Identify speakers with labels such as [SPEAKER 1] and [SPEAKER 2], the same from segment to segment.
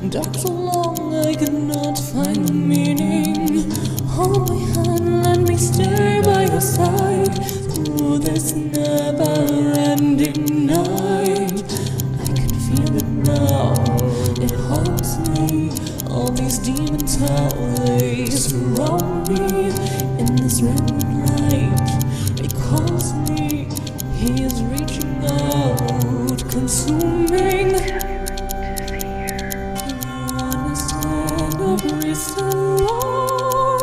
[SPEAKER 1] Dark so long I cannot find the meaning. Hold my hand, let me stay by your side through this never-ending night. I can feel it now, it haunts me. All these demons, how they surround me. In this red light, it calls me. He is reaching out, consuming.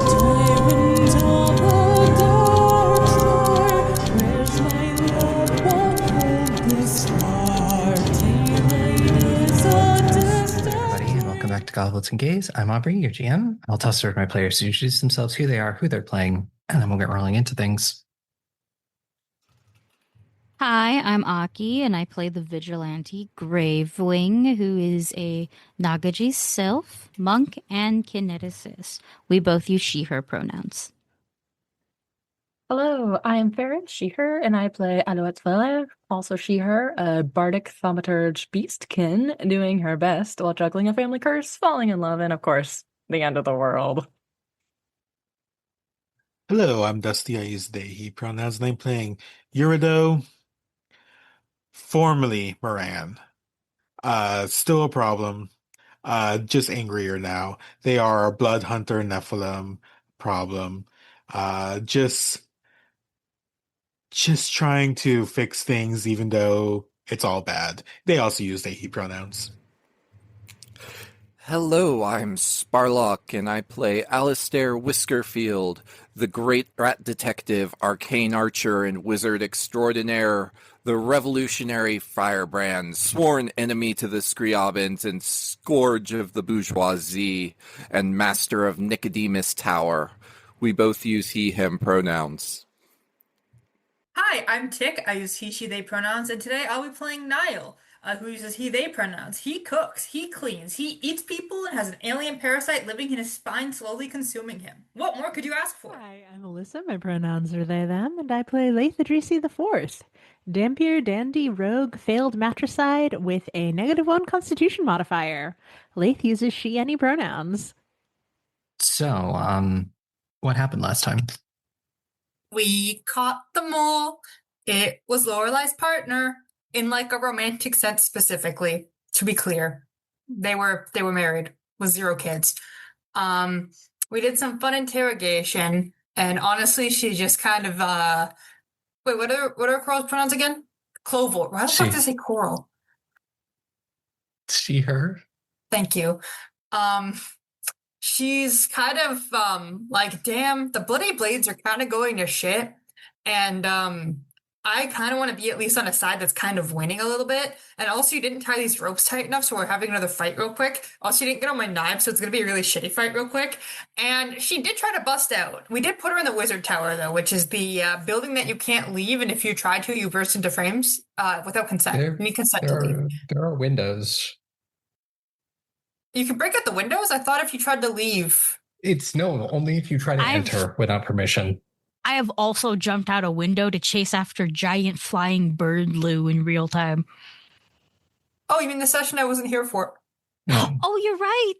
[SPEAKER 1] Tyrant of the dark star, where's my love? What hold this heart? Daylight is a distance.
[SPEAKER 2] Everybody, and welcome back to Goblets and Gaze. I'm Aubrey, your GM. I'll toss it over to my players to introduce themselves, who they are, who they're playing, and then we'll get rolling into things.
[SPEAKER 3] Hi, I'm Aki, and I play the vigilante Gravewing, who is a Nagaji sylph, monk, and kineticist. We both use she/her pronouns.
[SPEAKER 4] Hello, I am Farris, she/her, and I play Alouette, also she/her, a bardic thaumaturge beastkin, doing her best while juggling a family curse, falling in love, and of course, the end of the world.
[SPEAKER 5] Hello, I'm Dusty. I use they, he pronouns, and I'm playing Eurideux, formerly Moran. Still a problem. Just angrier now. They are a blood hunter Nephilim problem. Just trying to fix things even though it's all bad. They also use they, he pronouns.
[SPEAKER 6] Hello, I'm Sparlock, and I play Alistair Whiskerfield, the great rat detective, arcane archer, and wizard extraordinaire, the revolutionary firebrand, sworn enemy to the Scriabins and scourge of the bourgeoisie, and master of Nicodemus Tower. We both use he, him pronouns.
[SPEAKER 7] Hi, I'm Tick. I use he, she, they pronouns, and today I'll be playing Nihil, who uses he, they pronouns. He cooks, he cleans, he eats people, and has an alien parasite living in his spine, slowly consuming him. What more could you ask for?
[SPEAKER 8] Hi, I'm Alyssa. My pronouns are they, them, and I play Laeth the Fourth. Dampier, dandy, rogue, failed matricide with a -1 constitution modifier. Laeth uses she, any pronouns.
[SPEAKER 2] So, what happened last time?
[SPEAKER 7] We caught the mole. It was Lorelai's partner, in like a romantic sense specifically, to be clear. They were married with 0 kids. We did some fun interrogation, and honestly, she just kind of wait, what are Coral's pronouns again? Clovel. Why the fuck did I say Coral?
[SPEAKER 2] She, her?
[SPEAKER 7] Thank you. She's kind of like, damn, the bloody blades are kind of going to shit, and I kind of want to be at least on a side that's kind of winning a little bit. And also, you didn't tie these ropes tight enough, so we're having another fight real quick. Also, you didn't get on my knife, so it's going to be a really shitty fight real quick. And she did try to bust out. We did put her in the Wizard Tower, though, which is the building that you can't leave, and if you try to, you burst into flames without consent. You need consent to leave.
[SPEAKER 2] There are windows.
[SPEAKER 7] You can break out the windows? I thought if you tried to leave...
[SPEAKER 2] only if you try to enter without permission.
[SPEAKER 3] I have also jumped out a window to chase after giant flying bird Lou in real time.
[SPEAKER 7] Oh, you mean the session I wasn't here for?
[SPEAKER 2] No.
[SPEAKER 3] Oh, you're right.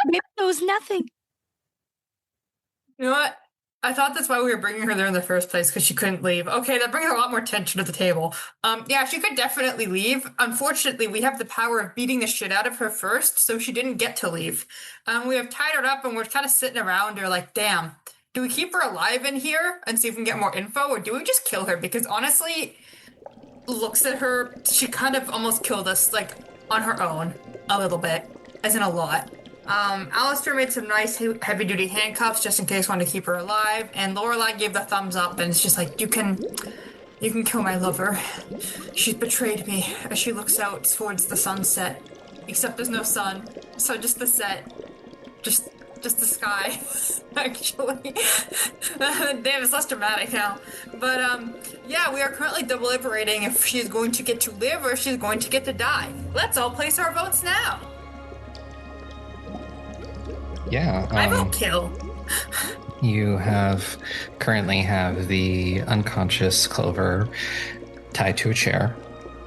[SPEAKER 3] Maybe there was nothing.
[SPEAKER 7] You know what? I thought that's why we were bringing her there in the first place, because she couldn't leave. Okay, that brings a lot more tension to the table. Yeah, she could definitely leave. Unfortunately, we have the power of beating the shit out of her first, so she didn't get to leave. We have tied her up, and we're kind of sitting around her like, damn, do we keep her alive in here and see if we can get more info, or do we just kill her? Because honestly, looks at her, she kind of almost killed us. Like, on her own a little bit, as in a lot. Alistair made some nice heavy-duty handcuffs just in case wanted to keep her alive, and Lorelai gave the thumbs up, and it's just like, you can kill my lover. She's betrayed me, as she looks out towards the sunset. Except there's no sun, so just the set. Just the sky, actually. Damn, it's less dramatic now. But, yeah, we are currently deliberating if she's going to get to live or if she's going to get to die. Let's all place our votes now.
[SPEAKER 2] Yeah.
[SPEAKER 7] I vote kill.
[SPEAKER 2] You currently have the unconscious Clover tied to a chair,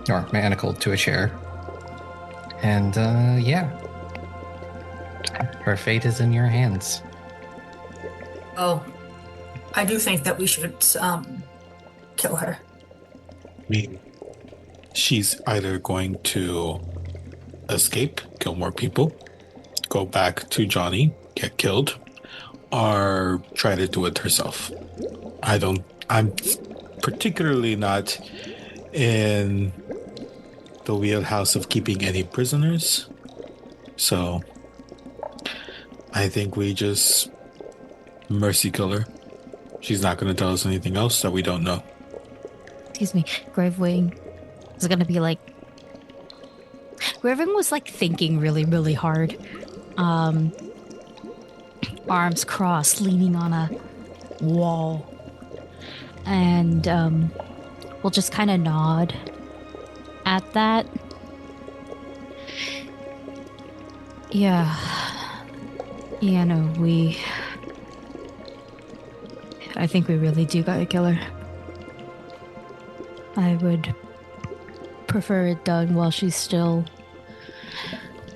[SPEAKER 2] or manacled to a chair. And, yeah. Her fate is in your hands.
[SPEAKER 7] Oh, I do think that we should, kill her.
[SPEAKER 5] I mean, she's either going to escape, kill more people, go back to Johnny, get killed, or try to do it herself. I'm particularly not in the wheelhouse of keeping any prisoners, so I think we just mercy kill her. She's not going to tell us anything else that we don't know.
[SPEAKER 3] Excuse me, Gravewing is gonna be like... Gravewing was like thinking really, really hard. Arms crossed, leaning on a wall. And we'll just kind of nod at that. Yeah. Yeah, no, I think we really do gotta kill her. I would prefer it done while she's still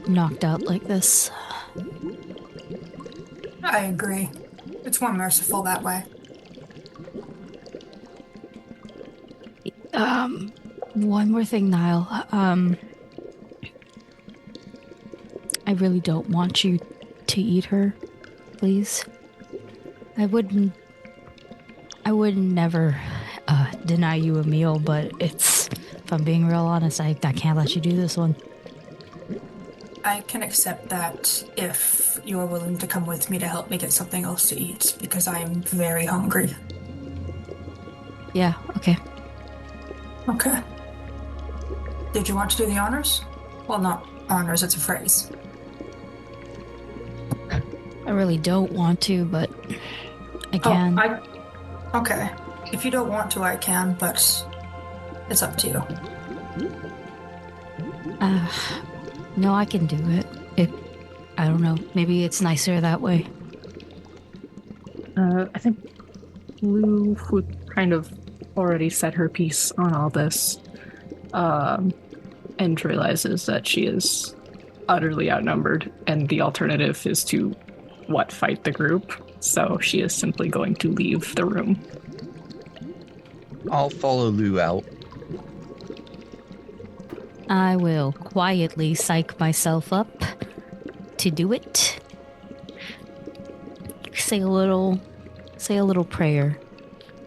[SPEAKER 3] knocked out like this.
[SPEAKER 7] I agree. It's more merciful that way.
[SPEAKER 3] One more thing, Nihil. I really don't want you to eat her, please. I would never deny you a meal, but if I'm being real honest, I can't let you do this one.
[SPEAKER 7] I can accept that if you are willing to come with me to help me get something else to eat, because I am very hungry.
[SPEAKER 3] Yeah, okay.
[SPEAKER 7] Okay. Did you want to do the honors? Well, not honors, it's a phrase.
[SPEAKER 3] I really don't want to, but I can.
[SPEAKER 7] Okay. If you don't want to, I can, but it's up to you.
[SPEAKER 3] No, I can do it. I don't know. Maybe it's nicer that way.
[SPEAKER 4] I think Lou would kind of already set her piece on all this, and realizes that she is utterly outnumbered, and the alternative is to, fight the group. So she is simply going to leave the room.
[SPEAKER 9] I'll follow Lou out.
[SPEAKER 3] I will quietly psych myself up to do it. Say a little prayer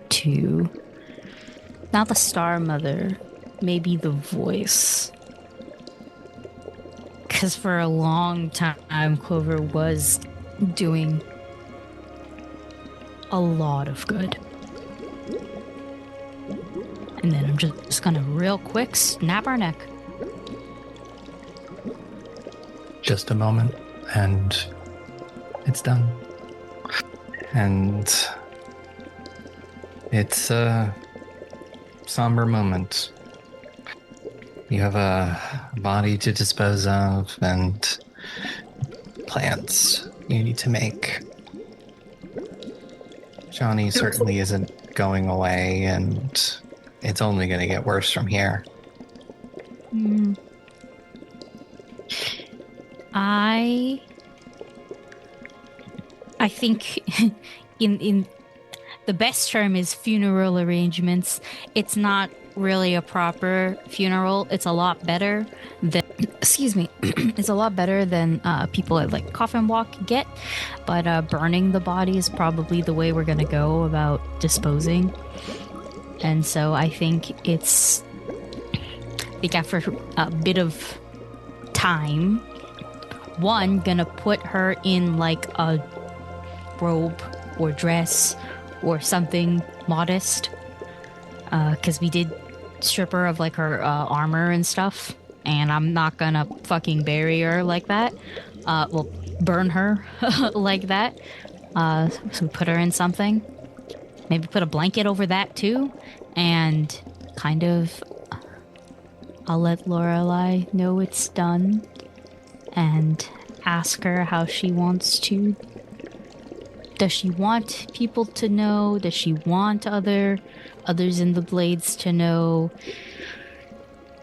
[SPEAKER 3] to not the Star Mother, maybe the voice. Because for a long time, Clover was doing a lot of good. And then I'm just gonna real quick snap our neck.
[SPEAKER 2] Just a moment, and it's done. And it's a somber moment. You have a body to dispose of and plans you need to make. Johnny certainly isn't going away, and it's only going to get worse from here.
[SPEAKER 3] I think in the best term is funeral arrangements. It's not really a proper funeral. It's a lot better than it's a lot better than people at like coffin walk get, but burning the body is probably the way we're gonna go about disposing. And so I think after a bit of time, one, gonna put her in like a robe or dress or something modest, because we did strip her of like her armor and stuff, and I'm not gonna fucking bury her like that. Well, burn her like that. So we put her in something. Maybe put a blanket over that too, and kind of I'll let Lorelai know it's done and ask her how she wants to. Does she want people to know? Does she want others in the Blades to know?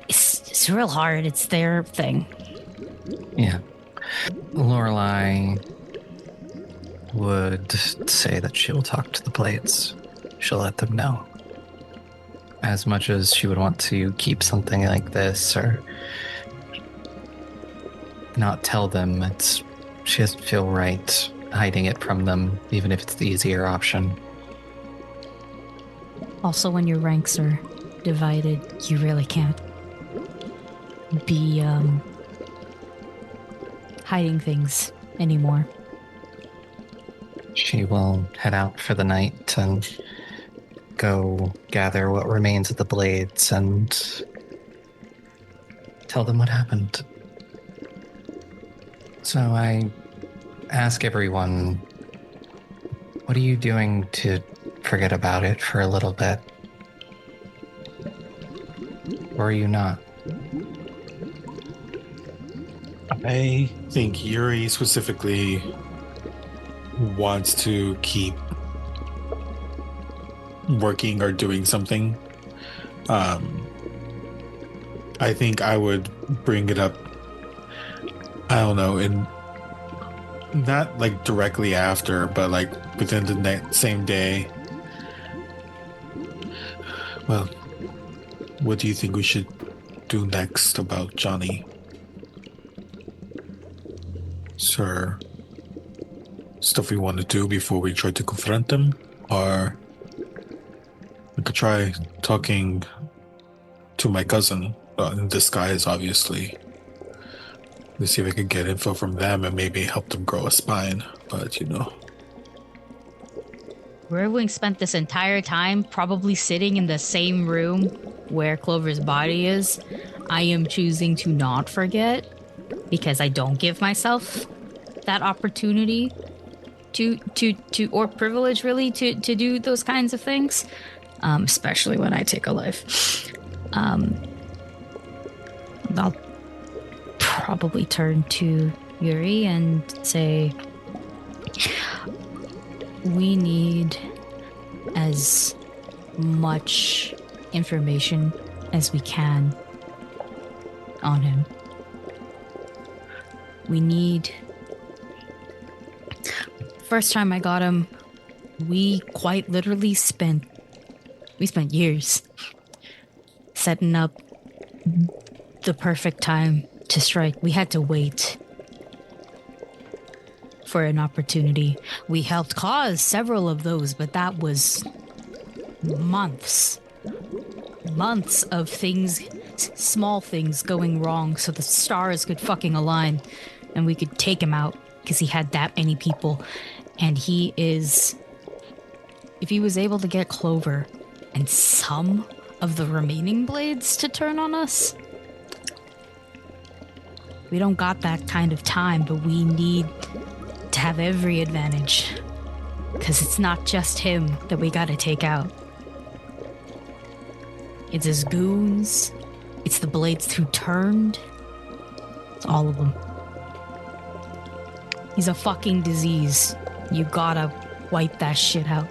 [SPEAKER 3] It's real hard. It's their thing.
[SPEAKER 2] Yeah. Lorelai would say that she will talk to the Blades. She'll let them know. As much as she would want to keep something like this or not tell them, she doesn't feel right hiding it from them, even if it's the easier option.
[SPEAKER 3] Also, when your ranks are divided, you really can't be hiding things anymore.
[SPEAKER 2] She will head out for the night and go gather what remains of the Blades and tell them what happened. So I ask everyone, what are you doing to forget about it for a little bit? Or are you not?
[SPEAKER 5] I think Yuri specifically wants to keep working or doing something. I think I would bring it up, I don't know, in not like directly after, but like within the same day. Well, what do you think we should do next about Johnny? Sir, stuff we want to do before we try to confront them? Or we could try talking to my cousin, in disguise, obviously. To see if I could get info from them and maybe help them grow a spine. But,
[SPEAKER 3] Gravewing spent this entire time probably sitting in the same room where Clover's body is. I am choosing to not forget because I don't give myself that opportunity to or privilege really to do those kinds of things, especially when I take a life. I'll probably turn to Yuri and say, we need as much information as we can on him. We need... First time I got him, we quite literally spent years setting up the perfect time to strike. We had to wait for an opportunity. We helped cause several of those, but that was months of things, small things going wrong so the stars could fucking align and we could take him out because he had that many people. And if he was able to get Clover and some of the remaining Blades to turn on us, we don't got that kind of time, but we need to have every advantage. Because it's not just him that we gotta take out. It's his goons. It's the Blades who turned. It's all of them. He's a fucking disease. You gotta wipe that shit out.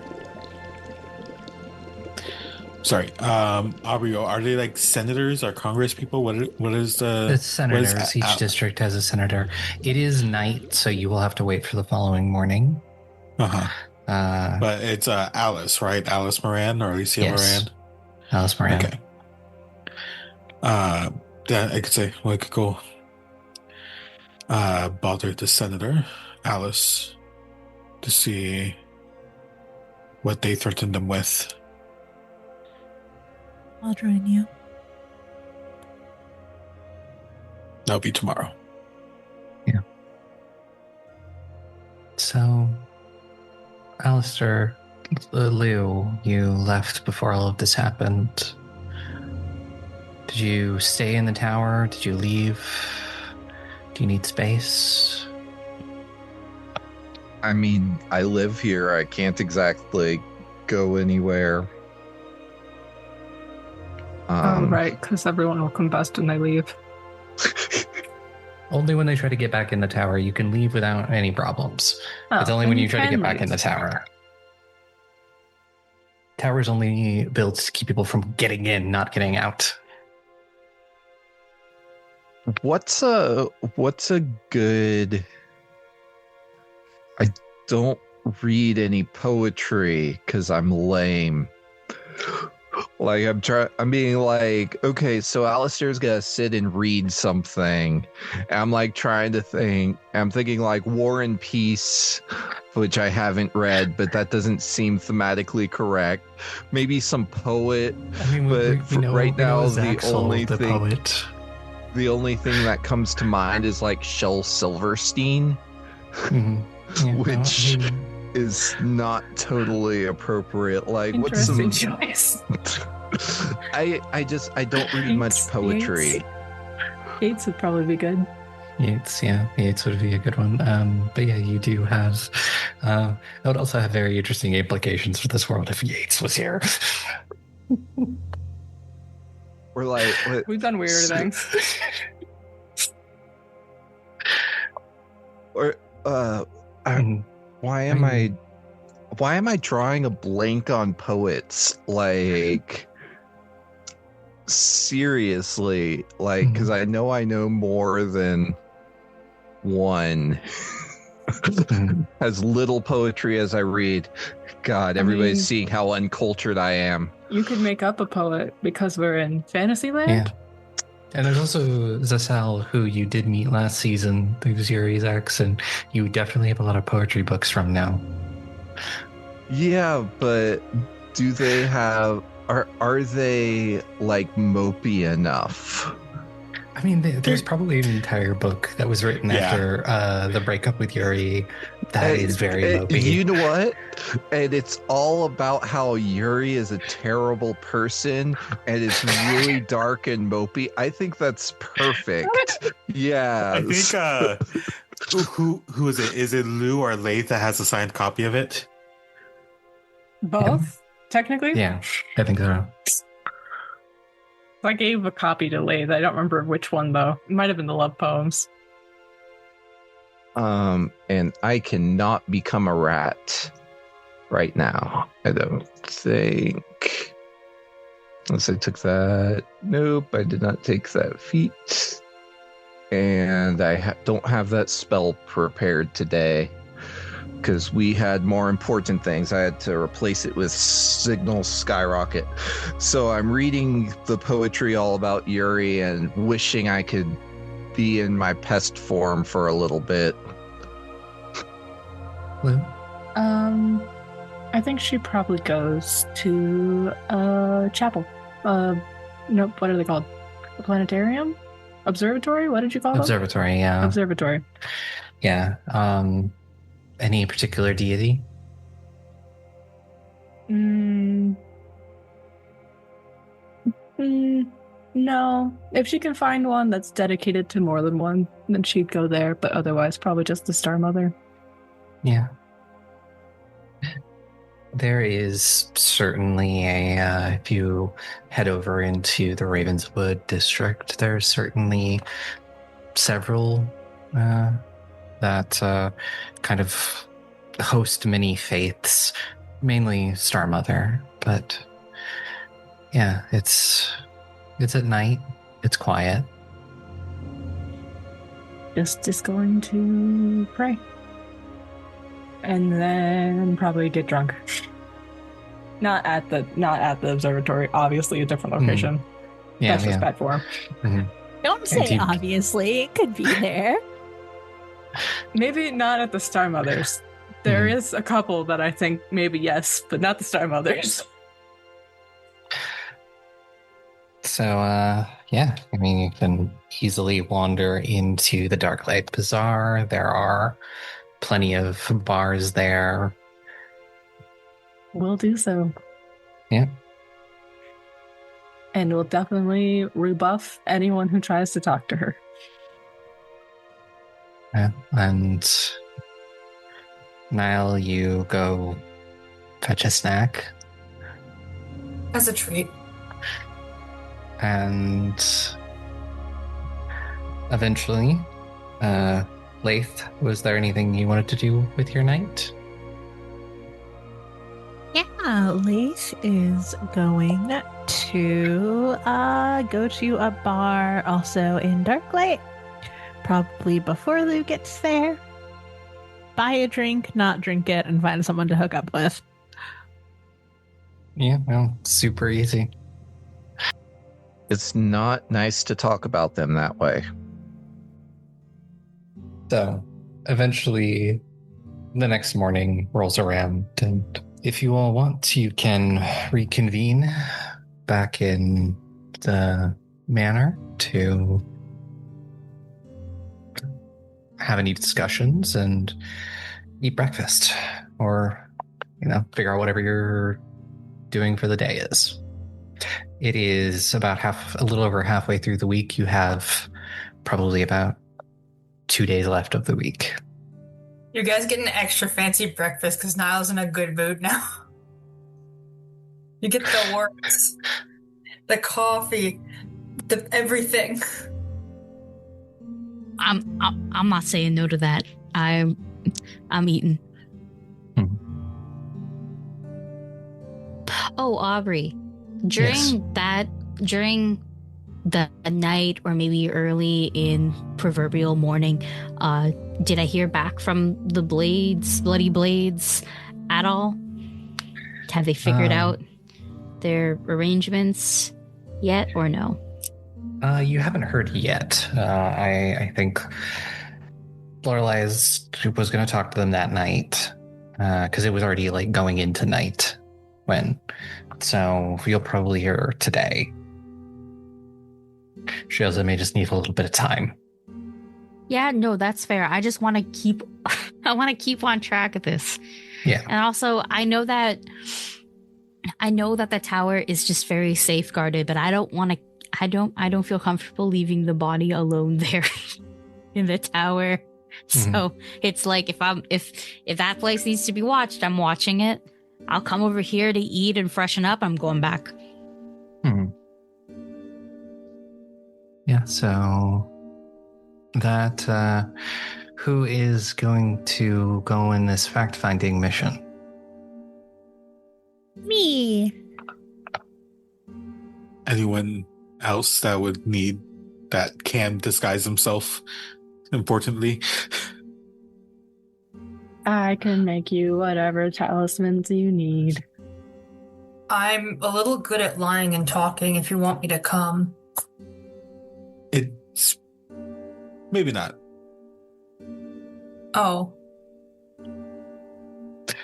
[SPEAKER 5] Sorry, Aubrey, are they like senators or Congress people? What is the...
[SPEAKER 2] It's senators. Each district has a senator. It is night, so you will have to wait for the following morning.
[SPEAKER 5] But it's Alice, right? Alice Moran or Alicia Moran?
[SPEAKER 2] Alice Moran.
[SPEAKER 5] Okay. Then I could say, well, I could go bother the senator, Alice, to see what they threatened them with.
[SPEAKER 1] I'll join you.
[SPEAKER 5] That'll be tomorrow.
[SPEAKER 2] Yeah. So, Alistair, Lou, you left before all of this happened. Did you stay in the tower? Did you leave? Do you need space?
[SPEAKER 9] I mean, I live here. I can't exactly go anywhere.
[SPEAKER 4] Right, because everyone will combust when they leave.
[SPEAKER 2] Only when they try to get back in the tower. You can leave without any problems. It's only
[SPEAKER 4] then
[SPEAKER 2] when
[SPEAKER 4] you
[SPEAKER 2] you try to
[SPEAKER 4] can
[SPEAKER 2] get back in the
[SPEAKER 4] leave.
[SPEAKER 2] tower. Tower's only built to keep people from getting in, not getting out.
[SPEAKER 9] What's a good... I don't read any poetry because I'm lame. Like, I'm being like, okay, so Alistair's gonna sit and read something. And I'm like trying to think. I'm thinking like War and Peace, which I haven't read, but that doesn't seem thematically correct. Maybe some poet.
[SPEAKER 2] I mean,
[SPEAKER 9] But
[SPEAKER 2] we know,
[SPEAKER 9] right
[SPEAKER 2] we know
[SPEAKER 9] now, the
[SPEAKER 2] Zaxel,
[SPEAKER 9] only
[SPEAKER 2] the
[SPEAKER 9] thing-
[SPEAKER 2] poet.
[SPEAKER 9] The only thing that comes to mind is like Shel Silverstein,
[SPEAKER 2] Mhm. Yeah,
[SPEAKER 9] which
[SPEAKER 2] well, I mean,
[SPEAKER 9] is not totally appropriate. Like, what's
[SPEAKER 4] Interesting
[SPEAKER 9] some...
[SPEAKER 4] choice.
[SPEAKER 9] I don't read much
[SPEAKER 4] Yates,
[SPEAKER 9] poetry.
[SPEAKER 4] Yates would probably be good.
[SPEAKER 2] Yates would be a good one. But yeah, you do have. It would also have very interesting implications for this world if Yates was here.
[SPEAKER 9] We're like,
[SPEAKER 4] We've done weird things.
[SPEAKER 9] or
[SPEAKER 2] Mm.
[SPEAKER 9] why am I drawing a blank on poets? Like, seriously, like, because I know more than one. As little poetry as I read. God, everybody's
[SPEAKER 4] mean-
[SPEAKER 9] seeing how uncultured I am.
[SPEAKER 4] You could make up a poet because we're in Fantasyland.
[SPEAKER 2] Yeah. And there's also Zasal, who you did meet last season. There's Yuri's ex, and you definitely have a lot of poetry books from now.
[SPEAKER 9] Yeah, but do they have... Are they, like, mopey enough?
[SPEAKER 2] I mean, there's probably an entire book that was written after the breakup with Yuri that is very mopey.
[SPEAKER 9] You know what? And it's all about how Yuri is a terrible person and it's really dark and mopey. I think that's perfect. Yeah.
[SPEAKER 5] I think who is it? Is it Lou or Laeth that has a signed copy of it?
[SPEAKER 4] Both, technically.
[SPEAKER 2] Yeah, I think so.
[SPEAKER 4] I gave a copy to Laeth. I don't remember which one though. It might have been the love poems.
[SPEAKER 9] And I cannot become a rat right now. I don't think. Unless I took that. Nope, I did not take that feat. And I don't have that spell prepared today because we had more important things. I had to replace it with Signal Skyrocket. So I'm reading the poetry all about Yuri and wishing I could be in my pest form for a little bit.
[SPEAKER 2] Lou?
[SPEAKER 4] I think she probably goes to a chapel. Nope, what are they called? A planetarium? Observatory? What did you call it?
[SPEAKER 2] Observatory, yeah.
[SPEAKER 4] Observatory.
[SPEAKER 2] Yeah. Any particular deity?
[SPEAKER 4] No. If she can find one that's dedicated to more than one, then she'd go there. But otherwise, probably just the Star Mother.
[SPEAKER 2] Yeah. There is certainly if you head over into the Ravenswood district, there's certainly several that kind of host many faiths, mainly Star Mother. But yeah, it's at night. It's quiet.
[SPEAKER 4] Just going to pray. And then probably get drunk. Not at the observatory, obviously a different location.
[SPEAKER 2] Yeah,
[SPEAKER 4] That's just bad form.
[SPEAKER 2] Mhm.
[SPEAKER 8] Don't say
[SPEAKER 2] Antique.
[SPEAKER 8] obviously. It could be there.
[SPEAKER 4] Maybe not at the Star Mothers. There
[SPEAKER 2] Mhm.
[SPEAKER 4] is a couple that I think maybe yes, but not the Star Mothers.
[SPEAKER 2] So, yeah, I mean, you can easily wander into the Darklight Bazaar. There are plenty of bars there.
[SPEAKER 4] We'll do so.
[SPEAKER 2] Yeah.
[SPEAKER 4] And we'll definitely rebuff anyone who tries to talk to her.
[SPEAKER 2] Yeah. And Nihil, you go fetch a snack.
[SPEAKER 7] As a treat.
[SPEAKER 2] And eventually, Laeth, was there anything you wanted to do with your night?
[SPEAKER 8] Yeah, Laeth is going to go to a bar also in Darklight. Probably before Lou gets there. Buy a drink, not drink it, and find someone to hook up with.
[SPEAKER 2] Yeah, well, super easy.
[SPEAKER 9] It's not nice to talk about them that way.
[SPEAKER 2] So, eventually, the next morning rolls around, and if you all want, you can reconvene back in the manor to have any discussions and eat breakfast, or, figure out whatever you're doing for the day is. It is about a little over halfway through the week. You have probably about 2 days left of the week.
[SPEAKER 7] You guys get an extra fancy breakfast because Niall's in a good mood now. You get the works, the coffee, the everything.
[SPEAKER 3] I'm not saying no to that. I'm eating. Oh, Aubrey, during the night or maybe early in proverbial morning, did I hear back from the Bloody Blades at all? Have they figured out their arrangements yet or no?
[SPEAKER 2] You haven't heard yet. I think Lorelei was going to talk to them that night because it was already going into night when. So you'll probably hear her today. She also may just need a little bit of time.
[SPEAKER 3] Yeah, no, that's fair. I just want to keep on track of this.
[SPEAKER 2] Yeah.
[SPEAKER 3] And also I know that the tower is just very safeguarded, but I don't feel comfortable leaving the body alone there in the tower. So it's like if that place needs to be watched, I'm watching it. I'll come over here to eat and freshen up. I'm going back.
[SPEAKER 2] Yeah, so that who is going to go in this fact-finding mission?
[SPEAKER 8] Me.
[SPEAKER 5] Anyone else that would need that can disguise himself importantly?
[SPEAKER 4] I can make you whatever talismans you need.
[SPEAKER 7] I'm a little good at lying and talking if you want me to come.
[SPEAKER 5] It's maybe not.
[SPEAKER 7] Oh.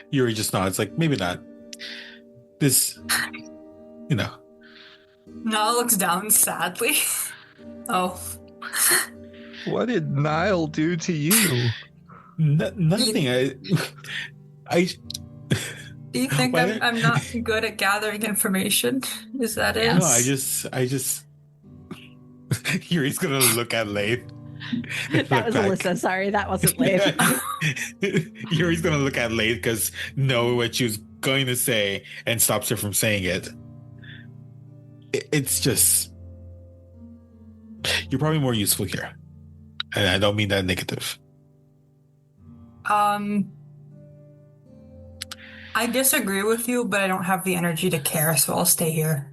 [SPEAKER 5] Yuri just nods maybe not. This,
[SPEAKER 7] Nala looks down sadly. Oh.
[SPEAKER 9] What did Nihil do to you?
[SPEAKER 5] Nothing. I
[SPEAKER 7] Do you think I'm not good at gathering information? Is that it?
[SPEAKER 5] No, I just Yuri's gonna look at Laeth.
[SPEAKER 8] That was Alyssa. Sorry, that wasn't Laeth.
[SPEAKER 5] Yuri's gonna look at Laeth because know what she was going to say and stops her from saying it. It's just you're probably more useful here, and I don't mean that negative.
[SPEAKER 7] I disagree with you, but I don't have the energy to care, so I'll stay here.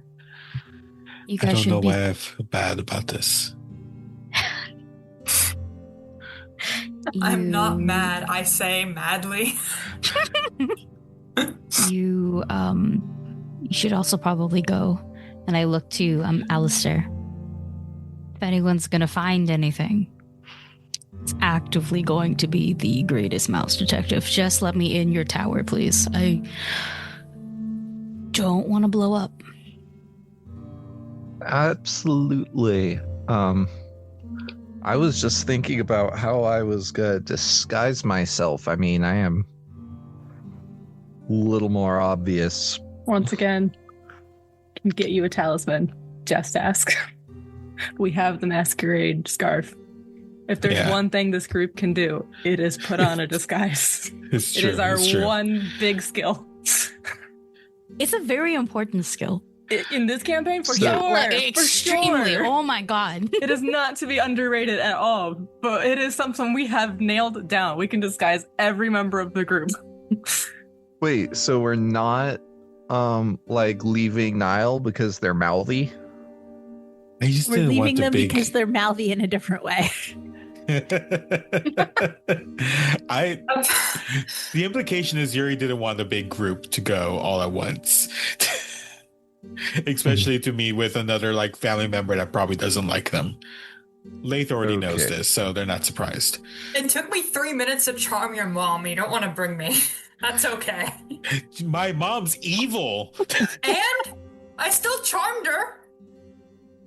[SPEAKER 3] You
[SPEAKER 5] I
[SPEAKER 3] guys
[SPEAKER 5] don't know
[SPEAKER 3] should be.
[SPEAKER 5] why I feel bad about this.
[SPEAKER 7] I'm not mad. I say madly.
[SPEAKER 3] You should also probably go. And I look to Alistair. If anyone's gonna find anything, it's actively going to be the greatest mouse detective. Just let me in your tower, please. I don't want to blow up.
[SPEAKER 9] Absolutely. I was just thinking about how I was gonna disguise myself. I mean, I am a little more obvious.
[SPEAKER 4] Once again, can get you a talisman. Just ask. We have the masquerade scarf. If there's one thing this group can do, it is put on a disguise.
[SPEAKER 5] It's true.
[SPEAKER 4] It is our one big skill.
[SPEAKER 3] It's a very important skill.
[SPEAKER 4] In this campaign, for
[SPEAKER 9] So-
[SPEAKER 4] sure.
[SPEAKER 3] Extremely.
[SPEAKER 4] For sure.
[SPEAKER 3] Oh my god.
[SPEAKER 4] It is not to be underrated at all, but it is something we have nailed down. We can disguise every member of the group.
[SPEAKER 9] Wait, so we're not like leaving Nihil because they're mouthy?
[SPEAKER 5] I just
[SPEAKER 8] We're
[SPEAKER 5] didn't
[SPEAKER 8] leaving
[SPEAKER 5] want the
[SPEAKER 8] them
[SPEAKER 5] big.
[SPEAKER 8] because they're mouthy in a different way.
[SPEAKER 5] The implication is Yuri didn't want the big group to go all at once. Especially to meet with another like family member that probably doesn't like them. Laeth already knows
[SPEAKER 9] Okay.
[SPEAKER 5] this, so they're not surprised.
[SPEAKER 7] It took me 3 minutes to charm your mom. You don't want to bring me. That's okay.
[SPEAKER 5] My mom's evil.
[SPEAKER 7] And I still charmed her.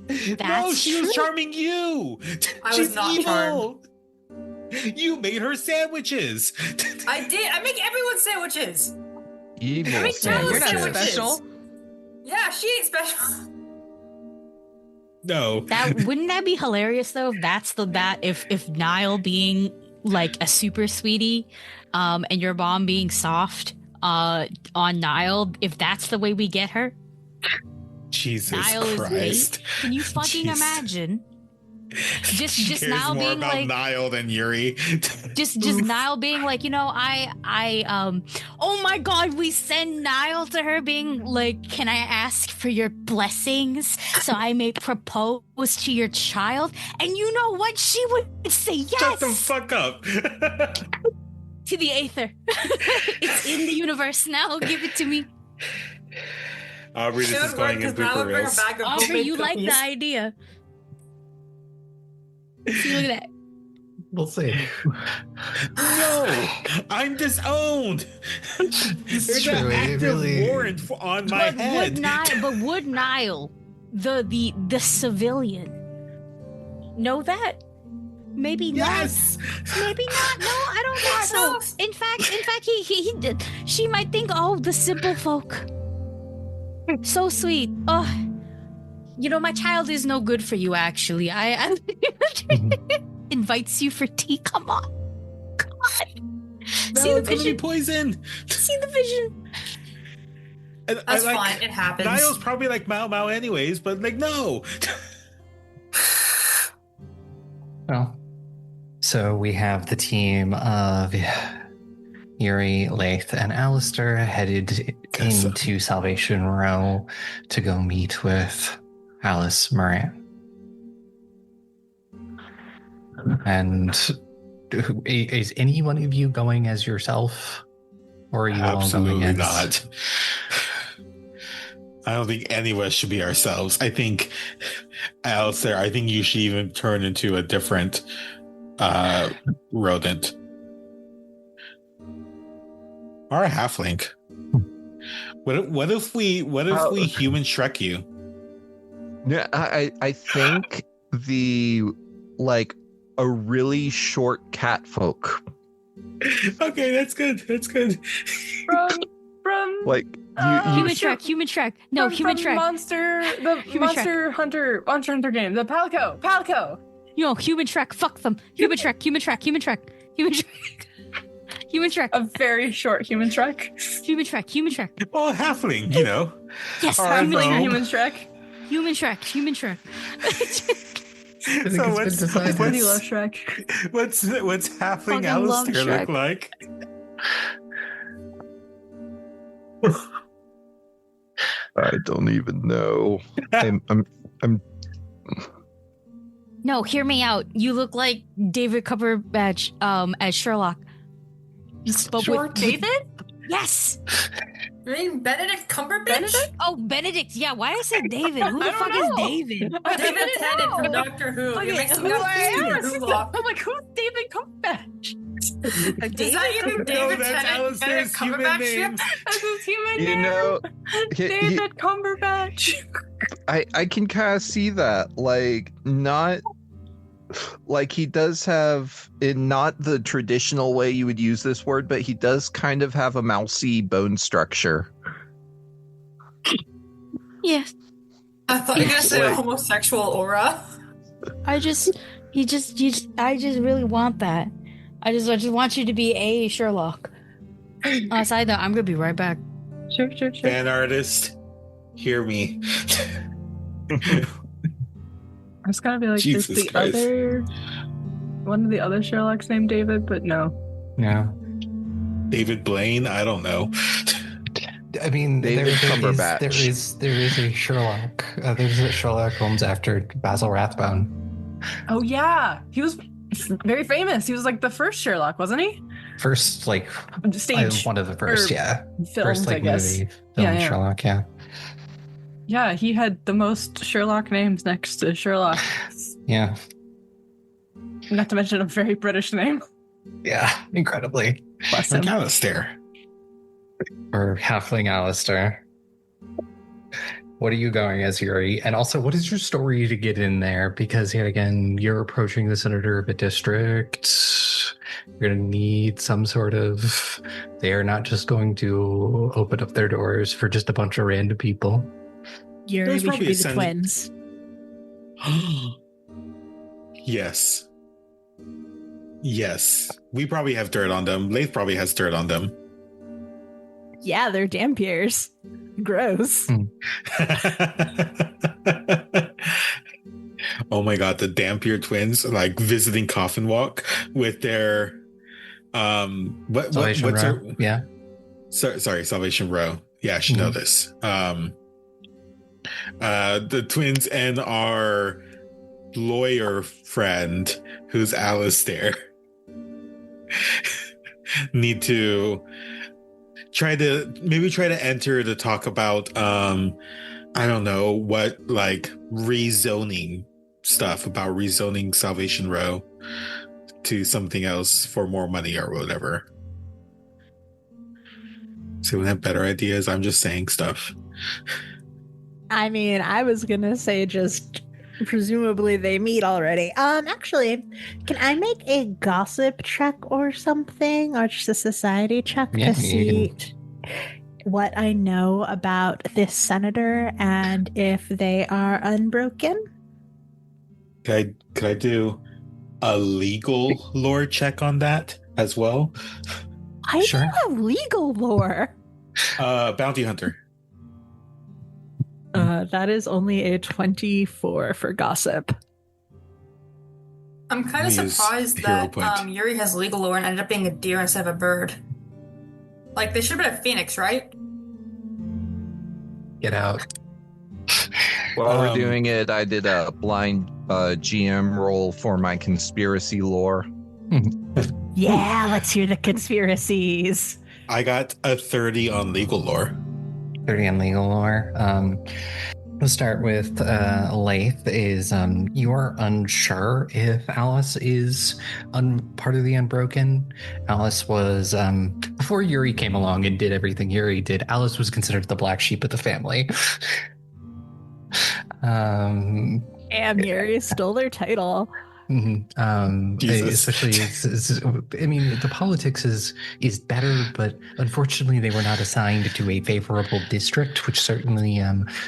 [SPEAKER 5] No,
[SPEAKER 3] That's
[SPEAKER 5] she was
[SPEAKER 3] true.
[SPEAKER 5] charming you.
[SPEAKER 7] I was
[SPEAKER 5] She's
[SPEAKER 7] not
[SPEAKER 5] evil. You made her sandwiches.
[SPEAKER 7] I did. I make everyone sandwiches.
[SPEAKER 9] Evil
[SPEAKER 7] You're not
[SPEAKER 9] sandwiches.
[SPEAKER 7] special. Yeah, she ain't special.
[SPEAKER 5] No.
[SPEAKER 3] That wouldn't that be hilarious though? If that's if Nihil being like a super sweetie, and your mom being soft, on Nihil, if that's the way we get her,
[SPEAKER 5] Jesus
[SPEAKER 3] Nihil is
[SPEAKER 5] Christ.
[SPEAKER 3] hate. Can you fucking
[SPEAKER 5] Jeez.
[SPEAKER 3] imagine?
[SPEAKER 5] She
[SPEAKER 3] Just
[SPEAKER 5] cares
[SPEAKER 3] now
[SPEAKER 5] more
[SPEAKER 3] being
[SPEAKER 5] about
[SPEAKER 3] like,
[SPEAKER 5] Nihil than Yuri.
[SPEAKER 3] just Nihil being like, oh my god, we send Nihil to her being like, can I ask for your blessings so I may propose to your child? And you know what? She would say yes.
[SPEAKER 5] Shut the fuck up.
[SPEAKER 3] To the Aether. It's in the universe now. Give it to me.
[SPEAKER 5] Aubrey, this is going in blooper reels.
[SPEAKER 3] Aubrey, you like the idea. See, look at that.
[SPEAKER 2] We'll see.
[SPEAKER 5] No, I'm disowned. There's
[SPEAKER 2] true,
[SPEAKER 5] an
[SPEAKER 2] it
[SPEAKER 5] active
[SPEAKER 2] really-
[SPEAKER 5] warrant on my head.
[SPEAKER 3] Would Nihil, the civilian, know that? Maybe
[SPEAKER 5] Yes.
[SPEAKER 3] not. Maybe not. No, I don't think so. In fact, he did. She might think, oh, the simple folk. So sweet. Oh, my child is no good for you. Actually, I invites you for tea. Come on.
[SPEAKER 5] No,
[SPEAKER 3] See the
[SPEAKER 5] it's gonna be
[SPEAKER 3] vision.
[SPEAKER 5] poison.
[SPEAKER 3] See the vision.
[SPEAKER 5] And
[SPEAKER 7] That's
[SPEAKER 5] I
[SPEAKER 7] fine. It happens.
[SPEAKER 5] Nihil's probably like Mao Mao anyways, but like no.
[SPEAKER 2] Well, so we have the team of Yuri, Laeth, and Alistair headed
[SPEAKER 5] Yes.
[SPEAKER 2] into Salvation Row to go meet with Alice Moran. And is any one of you going as yourself? Or are you
[SPEAKER 5] Absolutely
[SPEAKER 2] all going as...
[SPEAKER 5] not. I don't think any of us should be ourselves. I think, Alistair, I think you should even turn into a different rodent. Or a halfling. What if we human Shrek you?
[SPEAKER 9] Yeah, I think a really short cat folk.
[SPEAKER 5] Okay, that's good. That's good.
[SPEAKER 4] From
[SPEAKER 9] Like
[SPEAKER 3] Human Shrek. No, Human
[SPEAKER 4] from
[SPEAKER 3] Shrek.
[SPEAKER 4] Monster Hunter game. The Palco.
[SPEAKER 3] Human Shrek. Fuck them. Human Shrek.
[SPEAKER 4] A very short human Shrek.
[SPEAKER 3] Human Shrek.
[SPEAKER 5] Well, halfling, you know.
[SPEAKER 3] Yes,
[SPEAKER 5] All right,
[SPEAKER 3] Human
[SPEAKER 5] so-
[SPEAKER 3] Shrek.
[SPEAKER 4] Human Shrek.
[SPEAKER 3] Human Shrek.
[SPEAKER 2] I think
[SPEAKER 5] So
[SPEAKER 2] it's
[SPEAKER 5] what's-
[SPEAKER 2] been decided.
[SPEAKER 5] what's-
[SPEAKER 4] Really love Shrek.
[SPEAKER 5] What's halfling
[SPEAKER 3] Fucking love
[SPEAKER 5] Alistair look
[SPEAKER 3] Shrek.
[SPEAKER 5] like?
[SPEAKER 9] I don't even know. I'm
[SPEAKER 3] No, hear me out. You look like David Cumberbatch as Sherlock. But
[SPEAKER 7] Short David?
[SPEAKER 3] Yes.
[SPEAKER 7] You mean Benedict Cumberbatch?
[SPEAKER 3] Oh, Benedict. Yeah, why did I say David? Who the
[SPEAKER 4] I don't
[SPEAKER 3] fuck
[SPEAKER 4] know.
[SPEAKER 3] is David?
[SPEAKER 7] David Tennant from Doctor Who.
[SPEAKER 4] Okay,
[SPEAKER 7] You're mixing
[SPEAKER 4] who
[SPEAKER 7] up
[SPEAKER 4] I am?
[SPEAKER 7] Doctor Who.
[SPEAKER 4] I'm like, who's David Cumberbatch?
[SPEAKER 7] Is that even
[SPEAKER 5] No,
[SPEAKER 7] David
[SPEAKER 5] that's
[SPEAKER 7] Tennant?
[SPEAKER 5] Alistair's
[SPEAKER 7] Benedict
[SPEAKER 5] human
[SPEAKER 7] Cumberbatch
[SPEAKER 5] name.
[SPEAKER 7] ship?
[SPEAKER 4] That's his human
[SPEAKER 9] you
[SPEAKER 4] name.
[SPEAKER 9] know
[SPEAKER 4] David Cumberbatch.
[SPEAKER 9] I can kind of see that. Like, not like he does have, in not the traditional way you would use this word, but he does kind of have a mousy bone structure.
[SPEAKER 3] Yes.
[SPEAKER 7] I thought you were gonna say a
[SPEAKER 9] Like-
[SPEAKER 7] homosexual aura.
[SPEAKER 3] I just really want that. I just want you to be a Sherlock. Aside that, I'm gonna be right back.
[SPEAKER 4] Sure.
[SPEAKER 5] Fan artist, hear me.
[SPEAKER 4] I was gonna be like,
[SPEAKER 5] Jesus
[SPEAKER 4] there's the
[SPEAKER 5] Christ.
[SPEAKER 4] other one of the other Sherlocks named David, but no.
[SPEAKER 2] Yeah.
[SPEAKER 5] David Blaine, I don't know.
[SPEAKER 2] I mean,
[SPEAKER 9] David Cumberbatch.
[SPEAKER 2] there is a Sherlock. There's a Sherlock Holmes after Basil Rathbone.
[SPEAKER 4] Oh yeah, he was very famous. He was like the first Sherlock, wasn't he?
[SPEAKER 2] First, like,
[SPEAKER 4] Stage
[SPEAKER 2] one of the first,
[SPEAKER 4] or
[SPEAKER 2] yeah.
[SPEAKER 4] films,
[SPEAKER 2] First, like,
[SPEAKER 4] I guess.
[SPEAKER 2] movie film
[SPEAKER 4] Yeah.
[SPEAKER 2] Sherlock, yeah.
[SPEAKER 4] Yeah, he had the most Sherlock names next to Sherlock.
[SPEAKER 2] Yeah.
[SPEAKER 4] Not to mention a very British name.
[SPEAKER 2] Yeah, incredibly.
[SPEAKER 4] Bless
[SPEAKER 5] Like
[SPEAKER 4] him.
[SPEAKER 5] Alistair.
[SPEAKER 2] Or halfling Alistair. What are you going as, Yuri? And also, what is your story to get in there? Because, yet again, you're approaching the senator of a district. You're going to need some sort of... They are not just going to open up their doors for just a bunch of random people.
[SPEAKER 8] Yuri,
[SPEAKER 5] There's
[SPEAKER 8] we should
[SPEAKER 5] probably
[SPEAKER 8] be
[SPEAKER 5] a
[SPEAKER 8] the
[SPEAKER 5] sen-
[SPEAKER 8] twins.
[SPEAKER 5] Yes. Yes. We probably have dirt on them. Laeth probably has dirt on them.
[SPEAKER 8] Yeah, they're Dampiers. Gross.
[SPEAKER 5] Oh my god, the Dampier twins like visiting Coffin Walk with their what's
[SPEAKER 2] Salvation
[SPEAKER 5] her
[SPEAKER 2] Row. Yeah.
[SPEAKER 5] sorry, Salvation Row. Yeah, I should know this. The twins and our lawyer friend who's Alistair need to try to enter to talk about I don't know what, like rezoning stuff, about rezoning Salvation Row to something else for more money or whatever. So we have better ideas. I'm just saying stuff.
[SPEAKER 8] I mean, I was gonna say just presumably they meet already. Actually, can I make a gossip check or something, or just a society check
[SPEAKER 2] Yeah,
[SPEAKER 8] to
[SPEAKER 2] you
[SPEAKER 8] see what I know about this senator and if they are unbroken?
[SPEAKER 5] Could I do a legal lore check on that as well?
[SPEAKER 8] I
[SPEAKER 2] Sure.
[SPEAKER 8] do have legal lore.
[SPEAKER 5] Bounty hunter.
[SPEAKER 8] That is only a 24 for gossip.
[SPEAKER 7] I'm kind
[SPEAKER 5] Let
[SPEAKER 7] of
[SPEAKER 5] me use
[SPEAKER 7] surprised
[SPEAKER 5] hero
[SPEAKER 7] that
[SPEAKER 5] point.
[SPEAKER 7] Yuri has legal lore and ended up being a deer instead of a bird. Like, they should have been a phoenix, right?
[SPEAKER 2] Get out.
[SPEAKER 9] While we're doing it, I did a blind GM roll for my conspiracy lore.
[SPEAKER 8] Yeah, let's hear the conspiracies.
[SPEAKER 5] I got a 30 on legal lore.
[SPEAKER 2] 30 on legal lore. We'll start with Laeth. Is you are unsure if Alice is part of the Unbroken. Alice was before Yuri came along and did everything Yuri did. Alice was considered the black sheep of the family.
[SPEAKER 8] Damn, Yuri stole their title.
[SPEAKER 5] Jesus.
[SPEAKER 2] Especially, I mean, the politics is better, but unfortunately, they were not assigned to a favorable district, which certainly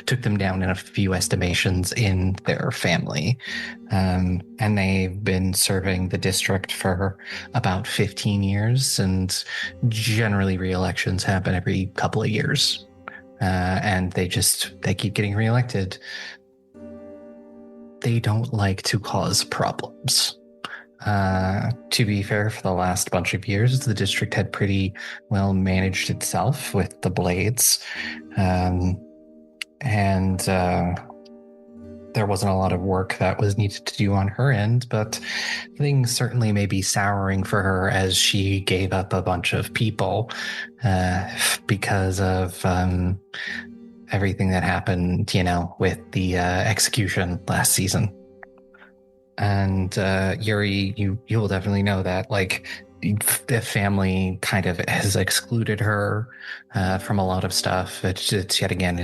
[SPEAKER 2] took them down in a few estimations in their family. And they've been serving the district for about 15 years, and generally, re-elections happen every couple of years, and they keep getting reelected. They don't like to cause problems. To be fair, for the last bunch of years, the district had pretty well managed itself with the Blades. And there wasn't a lot of work that was needed to do on her end, but things certainly may be souring for her as she gave up a bunch of people because of everything that happened, with the execution last season. And Yuri, you will definitely know that, like, the family kind of has excluded her from a lot of stuff. It's yet again,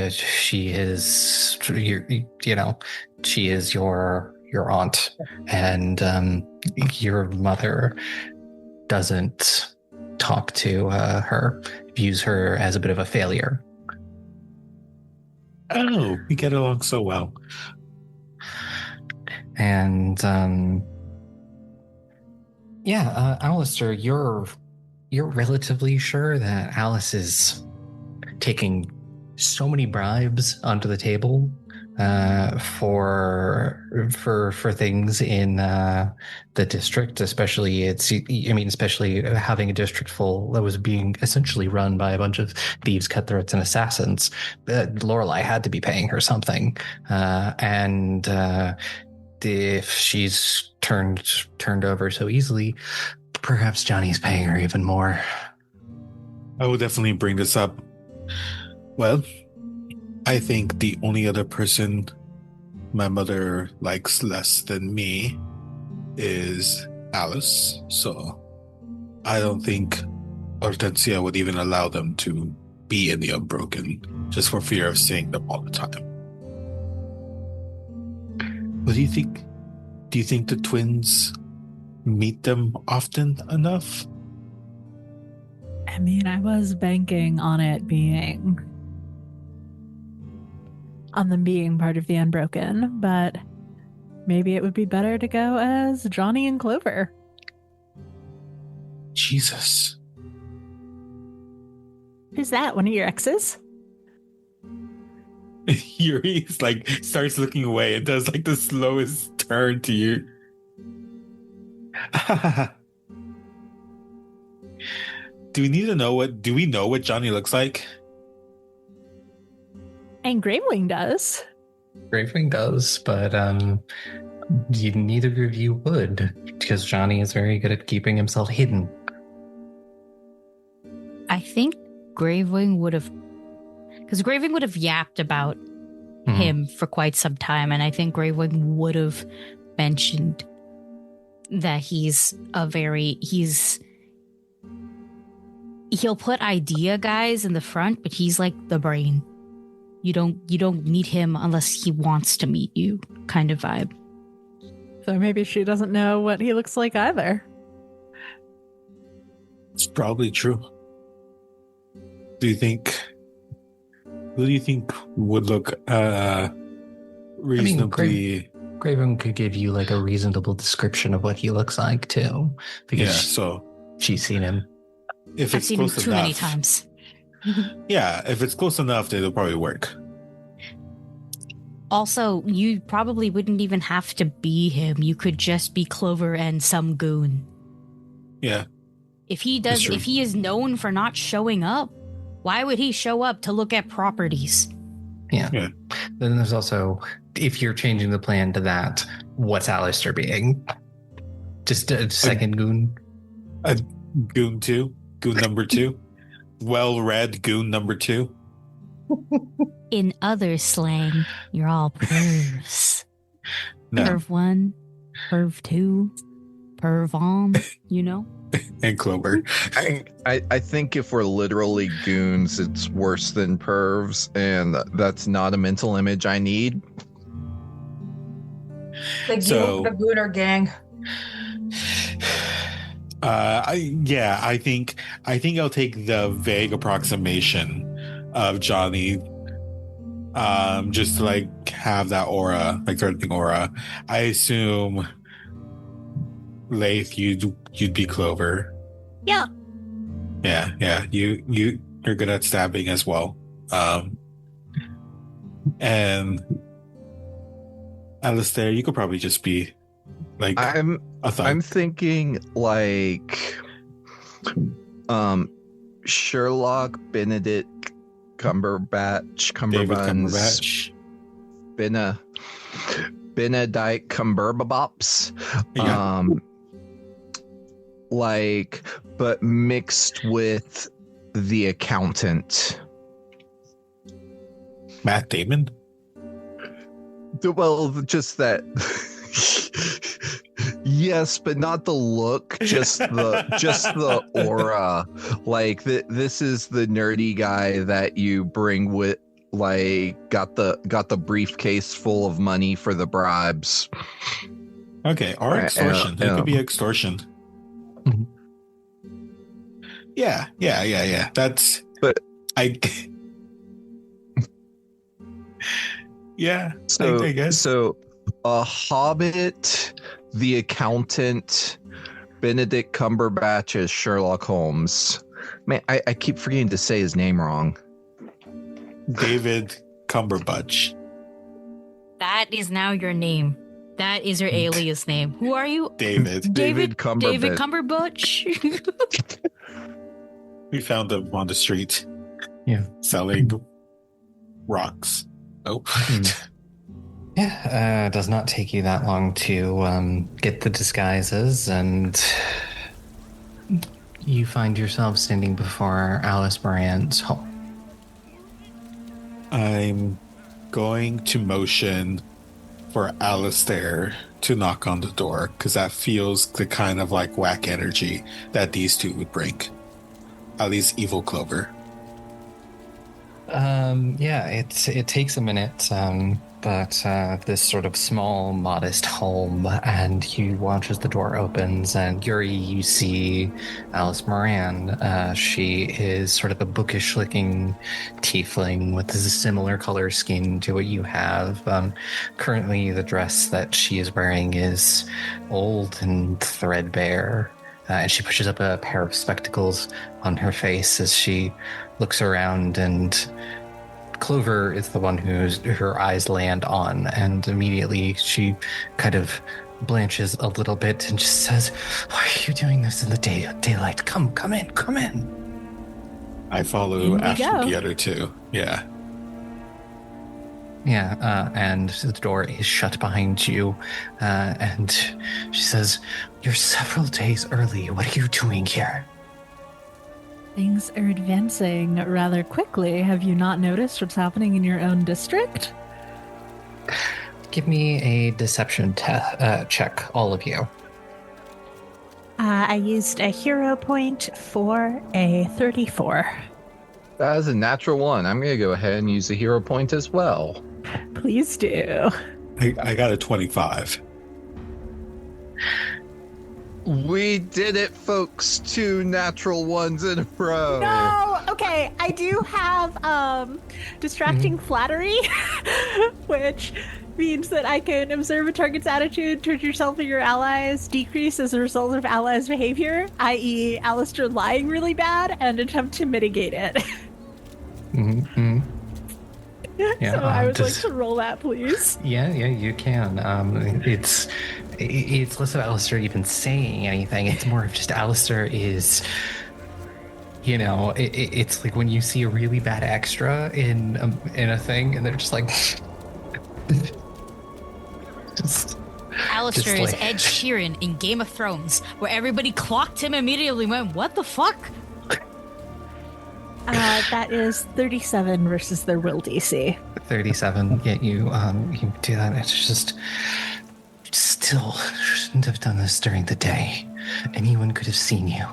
[SPEAKER 2] she is, she is your aunt, and your mother doesn't talk to her, views her as a bit of a failure.
[SPEAKER 5] Oh, we get along so well.
[SPEAKER 2] And Alistair, you're relatively sure that Alice is taking so many bribes onto the table for things in the district, especially having a district full that was being essentially run by a bunch of thieves, cutthroats, and assassins. Lorelei had to be paying her something, and if she's turned over so easily, perhaps Johnny's paying her even more.
[SPEAKER 5] I will definitely bring this up. Well, I think the only other person my mother likes less than me is Alice, so I don't think Hortensia would even allow them to be in the Unbroken, just for fear of seeing them all the time. What do you think? Do you think the twins meet them often enough?
[SPEAKER 8] I mean, I was banking on them being part of the Unbroken, but maybe it would be better to go as Johnny and Clover.
[SPEAKER 5] Jesus.
[SPEAKER 8] Who's that? One of your exes?
[SPEAKER 5] Yuri's starts looking away and does the slowest turn to you. Do we know what Johnny looks like?
[SPEAKER 8] And Gravewing does.
[SPEAKER 2] Gravewing does, but neither of you would, because Johnny is very good at keeping himself hidden.
[SPEAKER 3] I think Gravewing would have yapped about him for quite some time, and I think Gravewing would have mentioned that he'll put idea guys in the front, but he's like the brain. You don't meet him unless he wants to meet you, kind of vibe.
[SPEAKER 8] So maybe she doesn't know what he looks like either.
[SPEAKER 5] It's probably true. Who do you think would look reasonably?
[SPEAKER 2] Gravewing could give you a reasonable description of what he looks like too, because she's seen him.
[SPEAKER 5] If
[SPEAKER 3] I've seen him too many times.
[SPEAKER 5] Yeah, if it's close enough, it'll probably work.
[SPEAKER 3] Also, you probably wouldn't even have to be him. You could just be Clover and some goon.
[SPEAKER 5] Yeah.
[SPEAKER 3] If he is known for not showing up, why would he show up to look at properties?
[SPEAKER 2] Yeah. Then there's also, if you're changing the plan to that, what's Alistair being? Just a second goon?
[SPEAKER 5] A goon 2? Goon number 2? Well-read goon number 2?
[SPEAKER 3] In other slang, you're all pervs.
[SPEAKER 5] No.
[SPEAKER 3] Perv 1, perv 2, perv on,
[SPEAKER 5] And Clover.
[SPEAKER 9] I think if we're literally goons, it's worse than pervs, and that's not a mental image I need.
[SPEAKER 10] The Gooner gang.
[SPEAKER 5] I think I'll take the vague approximation of Johnny, just to have that aura, threatening aura. I assume Laeth, you'd be Clover.
[SPEAKER 8] Yeah.
[SPEAKER 5] Yeah. You're good at stabbing as well. And Alistair, you could probably just be a thug.
[SPEAKER 9] I'm thinking Sherlock, Benedict Cumberbatch, Benedict Cumberbops.
[SPEAKER 5] Yeah.
[SPEAKER 9] But mixed with the accountant.
[SPEAKER 5] Matt Damon?
[SPEAKER 9] Well, just that Yes, but not the look, just the aura. Like this is the nerdy guy that you bring with, like, got the briefcase full of money for the bribes.
[SPEAKER 5] Okay, or extortion. It could be extortion. Yeah. That's.
[SPEAKER 9] But
[SPEAKER 5] yeah.
[SPEAKER 9] So
[SPEAKER 5] I guess.
[SPEAKER 9] So a hobbit, the accountant, Benedict Cumberbatch as Sherlock Holmes. Man, I keep forgetting to say his name wrong.
[SPEAKER 5] David Cumberbatch.
[SPEAKER 3] That is now your name. That is your alias name. Who are you?
[SPEAKER 5] David.
[SPEAKER 9] David Cumberbatch.
[SPEAKER 3] David Cumberbatch.
[SPEAKER 5] We found him on the street.
[SPEAKER 2] Yeah.
[SPEAKER 5] Selling rocks. Oh.
[SPEAKER 2] Yeah, it does not take you that long to get the disguises, and you find yourself standing before Alice Moran's home.
[SPEAKER 5] I'm going to motion for Alistair to knock on the door, because that feels the kind of like whack energy that these two would bring. At least Evil Clover.
[SPEAKER 2] Yeah, it takes a minute, but this sort of small, modest home, and you watch as the door opens, and you see Alice Moran. She is sort of a bookish-looking tiefling with a similar color skin to what you have. Currently, the dress that she is wearing is old and threadbare, and she pushes up a pair of spectacles on her face as she looks around, and Clover is the one her eyes land on, and immediately she kind of blanches a little bit and just says, "Why are you doing this in the daylight? Come in."
[SPEAKER 5] I follow after the other two. Yeah.
[SPEAKER 2] Yeah, and the door is shut behind you, and she says, "You're several days early. What are you doing here?"
[SPEAKER 8] Things are advancing rather quickly. Have you not noticed what's happening in your own district?
[SPEAKER 2] Give me a deception check, all of you.
[SPEAKER 8] I used a hero point for a 34.
[SPEAKER 9] That is a natural one. I'm going to go ahead and use a hero point as well.
[SPEAKER 8] Please do.
[SPEAKER 5] I got a 25.
[SPEAKER 9] We did it, folks. 2 natural ones in a row.
[SPEAKER 8] No! Okay, I do have distracting flattery, which means that I can observe a target's attitude towards yourself or your allies decrease as a result of allies' behavior, i.e. Alistair lying really bad, and attempt to mitigate it.
[SPEAKER 2] Mm-hmm. Yeah,
[SPEAKER 8] so I would like to roll that, please.
[SPEAKER 2] Yeah, you can. It's less of Alistair even saying anything. It's more of just Alistair is, it's like when you see a really bad extra in a thing, and they're just like,
[SPEAKER 3] Alistair is Ed Sheeran in Game of Thrones, where everybody clocked him immediately and went, "What the fuck?"
[SPEAKER 8] That is 37 versus their will DC.
[SPEAKER 2] 37. Yeah, you do that. It's just still shouldn't have done this during the day. Anyone could have seen you.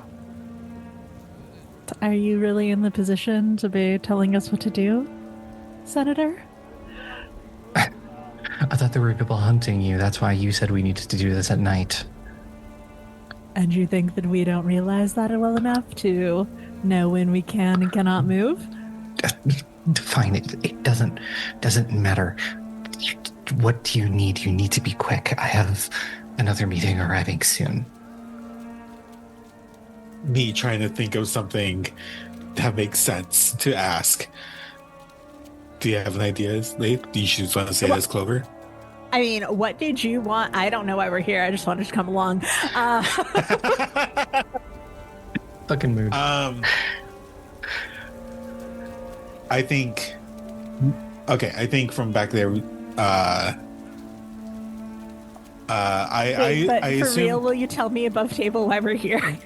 [SPEAKER 8] Are you really in the position to be telling us what to do, Senator?
[SPEAKER 2] I thought there were people hunting you. That's why you said we needed to do this at night.
[SPEAKER 8] And you think that we don't realize that well enough to know when we can and cannot move?
[SPEAKER 2] Fine, it doesn't matter. What do you need? You need to be quick. I have another meeting arriving soon.
[SPEAKER 5] Me trying to think of something that makes sense to ask. Do you have an idea, Laeth? Do you just want to say this, Clover?
[SPEAKER 8] I mean, what did you want? I don't know why we're here. I just wanted to come along.
[SPEAKER 2] Fucking mood.
[SPEAKER 5] I think from back there, I
[SPEAKER 8] for
[SPEAKER 5] assume,
[SPEAKER 8] real, will you tell me above table why we're here?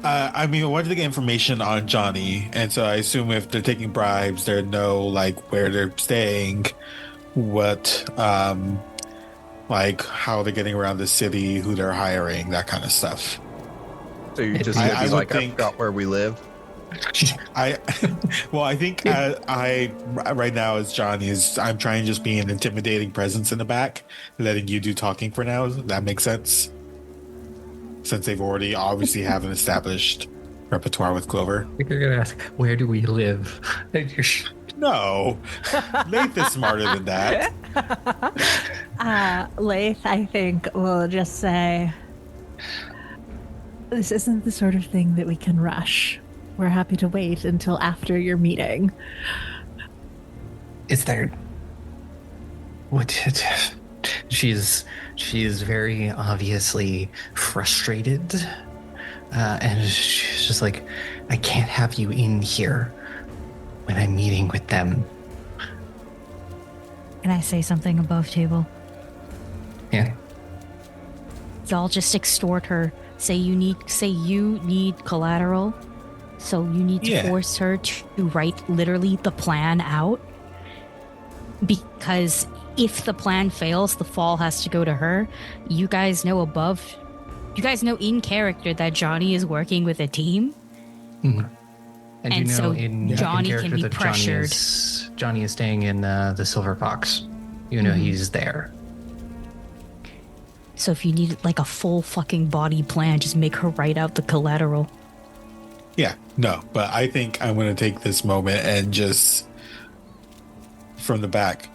[SPEAKER 5] I mean, I wanted to get information on Johnny, and so I assume if they're taking bribes, they know like where they're staying, what like how they're getting around the city, who they're hiring, that kind of stuff.
[SPEAKER 9] So you're just
[SPEAKER 5] I
[SPEAKER 9] gonna be
[SPEAKER 5] would
[SPEAKER 9] like, I
[SPEAKER 5] think-
[SPEAKER 9] forgot where we live.
[SPEAKER 5] I think I right now as Johnny is I'm trying to just be an intimidating presence in the back, letting you do talking for now. That makes sense, since they've already obviously have an established repertoire with Clover.
[SPEAKER 2] I think you're gonna ask, where do we live?
[SPEAKER 5] No, Laeth is smarter than that.
[SPEAKER 8] Laeth, I think, will just say, this isn't the sort of thing that we can rush. We're happy to wait until after your meeting.
[SPEAKER 2] Is there? What? She's very obviously frustrated, and she's just like, I can't have you in here when I'm meeting with them.
[SPEAKER 3] Can I say something above table?
[SPEAKER 2] Yeah.
[SPEAKER 3] Y'all just extort her. Say you need collateral. So you need to force her to write literally the plan out. Because if the plan fails, the fall has to go to her. You guys know in character that Johnny is working with a team.
[SPEAKER 2] Mm-hmm. And you know,
[SPEAKER 3] so
[SPEAKER 2] in
[SPEAKER 3] Johnny
[SPEAKER 2] character
[SPEAKER 3] can be
[SPEAKER 2] that
[SPEAKER 3] pressured.
[SPEAKER 2] Johnny is staying in the Silver Fox. You know, he's there.
[SPEAKER 3] So if you need like a full fucking body plan, just make her write out the collateral.
[SPEAKER 5] Yeah, no, but I think I'm going to take this moment and just from the back.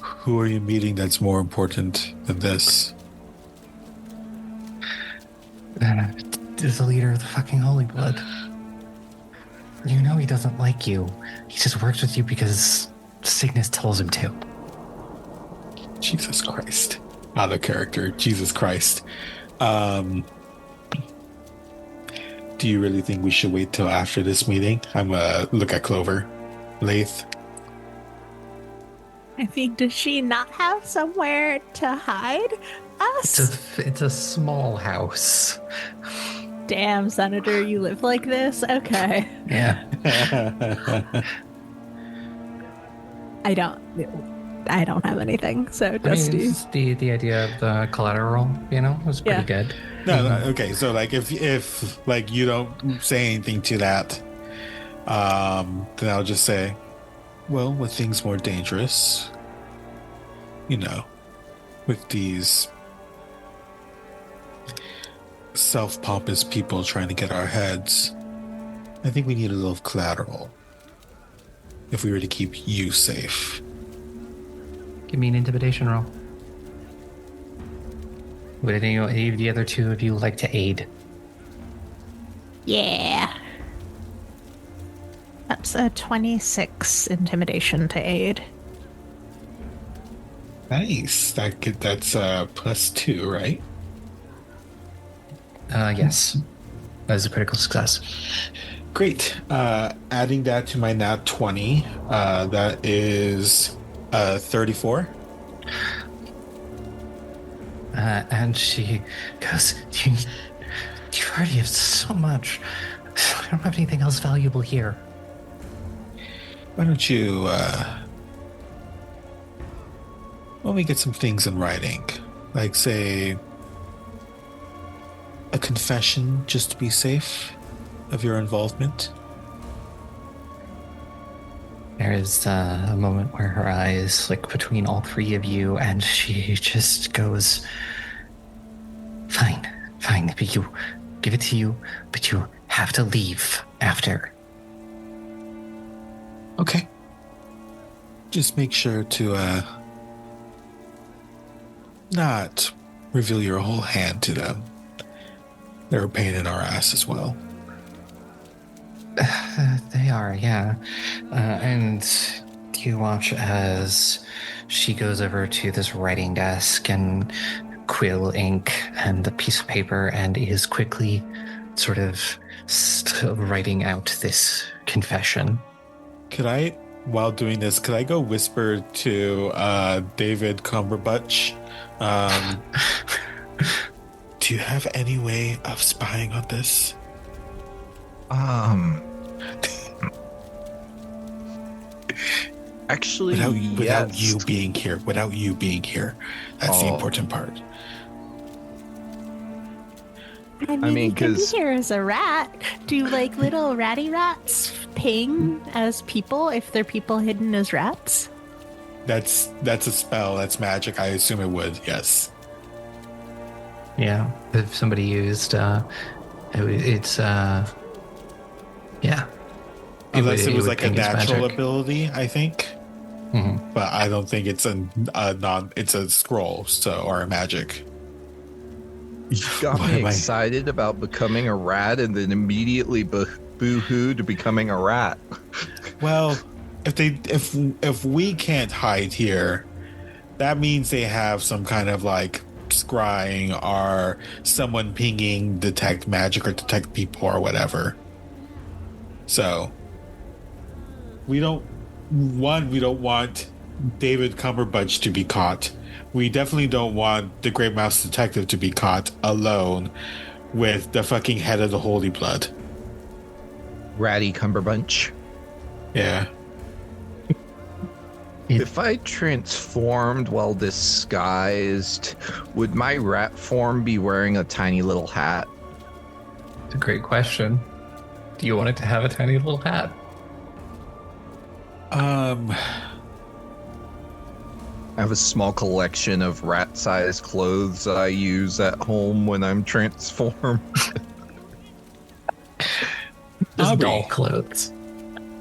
[SPEAKER 5] Who are you meeting that's more important than this?
[SPEAKER 2] Is the leader of the fucking Holy Blood. You know he doesn't like you. He just works with you because Cygnus tells him to.
[SPEAKER 5] Jesus Christ. Out of character. Jesus Christ. Do you really think we should wait till after this meeting? I'm gonna look at Clover. Laeth.
[SPEAKER 8] I mean, does she not have somewhere to hide us?
[SPEAKER 2] It's a small house.
[SPEAKER 8] Damn, Senator, you live like this? Okay.
[SPEAKER 2] Yeah.
[SPEAKER 8] I don't have anything, so just
[SPEAKER 2] it's the idea of the collateral, was pretty good.
[SPEAKER 5] No, okay. So like if like you don't say anything to that, then I'll just say, well, with things more dangerous, with these self-pompous people trying to get our heads, I think we need a little collateral if we were to keep you safe.
[SPEAKER 2] Give me an intimidation roll. Would any of the other two of you like to aid?
[SPEAKER 8] Yeah. That's a 26 intimidation to aid.
[SPEAKER 5] Nice. That's +2, right?
[SPEAKER 2] Yes. That is a critical success.
[SPEAKER 5] Great. Adding that to my nat 20, that is 34.
[SPEAKER 2] And she goes, you already have so much. I don't have anything else valuable here.
[SPEAKER 5] Why don't you, let me get some things in writing. Like, say, a confession just to be safe of your involvement.
[SPEAKER 2] There is a moment where her eyes flick between all three of you, and she just goes, Fine, but you give it to you, but you have to leave after.
[SPEAKER 5] Okay. Just make sure to not reveal your whole hand to them. They're a pain in our ass as well.
[SPEAKER 2] They are, yeah. And you watch as she goes over to this writing desk and quill, ink, and a piece of paper, and is quickly sort of writing out this confession.
[SPEAKER 5] While doing this, could I go whisper to David Cumberbatch? Do you have any way of spying on this?
[SPEAKER 9] Actually,
[SPEAKER 5] without
[SPEAKER 9] yes.
[SPEAKER 5] you being here. Without you being here. That's the important part.
[SPEAKER 8] I mean, you can be
[SPEAKER 9] 'cause-
[SPEAKER 8] here as a rat. Do like little ratty rats ping as people if they're people hidden as rats?
[SPEAKER 5] That's a spell. That's magic. I assume it would. Yes.
[SPEAKER 2] Yeah, if somebody used, it's yeah.
[SPEAKER 5] Unless it was
[SPEAKER 2] would
[SPEAKER 5] like a
[SPEAKER 2] ping as
[SPEAKER 5] natural
[SPEAKER 2] magic.
[SPEAKER 5] ability, I think.
[SPEAKER 2] Mhm.
[SPEAKER 5] But I don't think it's it's a scroll, or a magic.
[SPEAKER 9] You got
[SPEAKER 5] Why
[SPEAKER 9] me
[SPEAKER 5] am I-
[SPEAKER 9] excited about becoming a rat and then immediately boo-hoo to becoming a rat.
[SPEAKER 5] Well, if we can't hide here, that means they have some kind of like scrying or someone pinging detect magic or detect people or whatever. So we don't want David Cumberbatch to be caught. We definitely don't want the Great Mouse Detective to be caught alone with the fucking head of the Holy Blood.
[SPEAKER 9] Ratty Cumberbunch.
[SPEAKER 5] Yeah.
[SPEAKER 9] If I transformed while disguised, would my rat form be wearing a tiny little hat?
[SPEAKER 2] It's a great question. Do you want it to have a tiny little hat?
[SPEAKER 9] I have a small collection of rat-sized clothes that I use at home when I'm transformed.
[SPEAKER 2] Just
[SPEAKER 5] Aubrey.
[SPEAKER 2] doll clothes.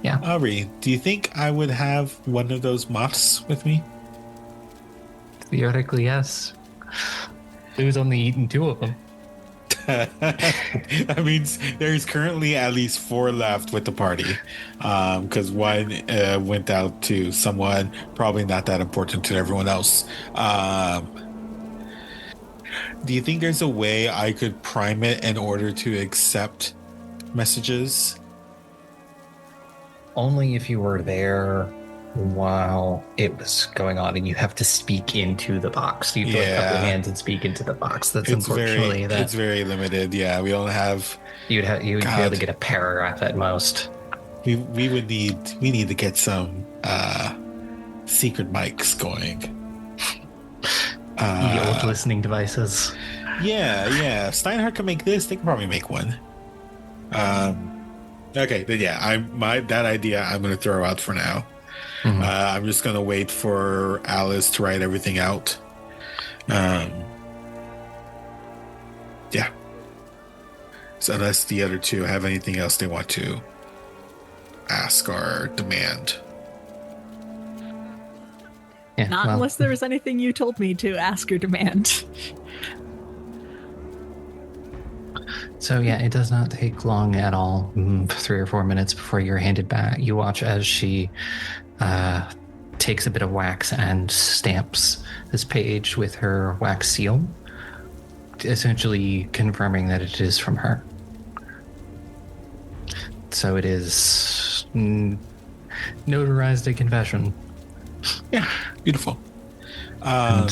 [SPEAKER 2] Yeah.
[SPEAKER 5] Aubrey, do you think I would have one of those moths with me?
[SPEAKER 2] Theoretically, yes. Lou's only eaten 2 of them.
[SPEAKER 5] That means there's currently at least 4 left with the party, because one went out to someone probably not that important to everyone else. Do you think there's a way I could prime it in order to accept messages?
[SPEAKER 2] Only if you were there while it was going on, and you have to speak into the box. You have to like, cup your hands and speak into the box. That's unfortunately
[SPEAKER 5] it's very limited. Yeah, we don't have.
[SPEAKER 2] You'd be
[SPEAKER 5] God.
[SPEAKER 2] able to get a paragraph at most.
[SPEAKER 5] We need to get some secret mics going.
[SPEAKER 2] The old listening devices.
[SPEAKER 5] Yeah. If Steinhardt can make this, they can probably make one. Okay, then yeah, that idea I'm going to throw out for now.
[SPEAKER 2] Mhm.
[SPEAKER 5] I'm just going to wait for Alice to write everything out. Yeah. So unless the other two have anything else they want to ask or demand.
[SPEAKER 2] Yeah,
[SPEAKER 8] Not
[SPEAKER 2] well,
[SPEAKER 8] unless there was anything you told me to ask or demand.
[SPEAKER 2] So yeah, it does not take long at all. 3 or 4 minutes before you're handed back. You watch as she takes a bit of wax and stamps this page with her wax seal, essentially confirming that it is from her. So it is notarized a confession.
[SPEAKER 5] Yeah, beautiful.
[SPEAKER 2] And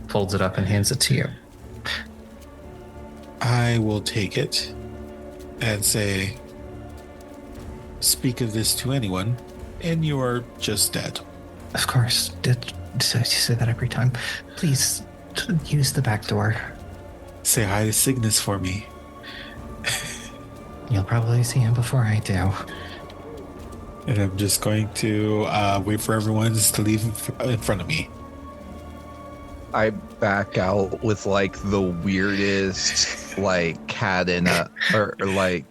[SPEAKER 2] folds it up and hands it to you.
[SPEAKER 5] I will take it and say, speak of this to anyone, and you are just dead.
[SPEAKER 2] Of course. Did I say that every time? Please use the back door.
[SPEAKER 5] Say hi to Cygnus for me.
[SPEAKER 2] You'll probably see him before I do.
[SPEAKER 5] And I'm just going to wait for everyone to leave in front of me.
[SPEAKER 9] I back out with like the weirdest like cat in a or like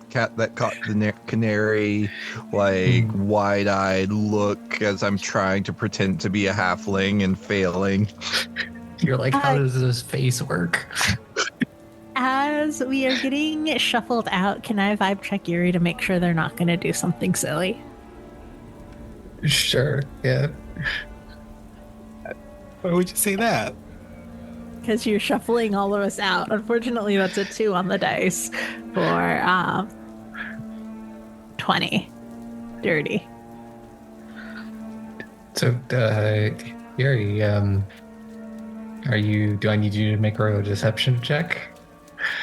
[SPEAKER 9] cat that caught the canary, like wide-eyed look as I'm trying to pretend to be a halfling and failing.
[SPEAKER 2] You're like, how does this face work?
[SPEAKER 8] As we are getting shuffled out, can I vibe check Yuri to make sure they're not going to do something silly?
[SPEAKER 2] Sure, yeah.
[SPEAKER 5] Why would you say that?
[SPEAKER 8] Because you're shuffling all of us out. Unfortunately, that's a 2 on the dice for 20. Dirty.
[SPEAKER 2] So, Yuri, do I need you to make a deception check?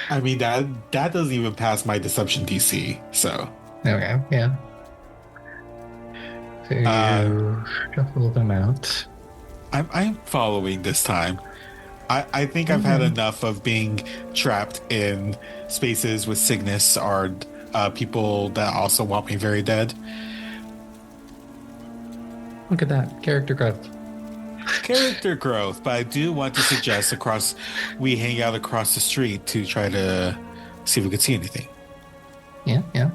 [SPEAKER 5] I mean, that doesn't even pass my deception DC, so.
[SPEAKER 2] Okay, yeah. So you shuffle them out.
[SPEAKER 5] I'm following this time. I think I've had enough of being trapped in spaces with Cygnus or people that also want me very dead.
[SPEAKER 2] Look at that. Character growth.
[SPEAKER 5] Character growth, but I do want to suggest we hang out across the street to try to see if we can see anything.
[SPEAKER 2] Yeah.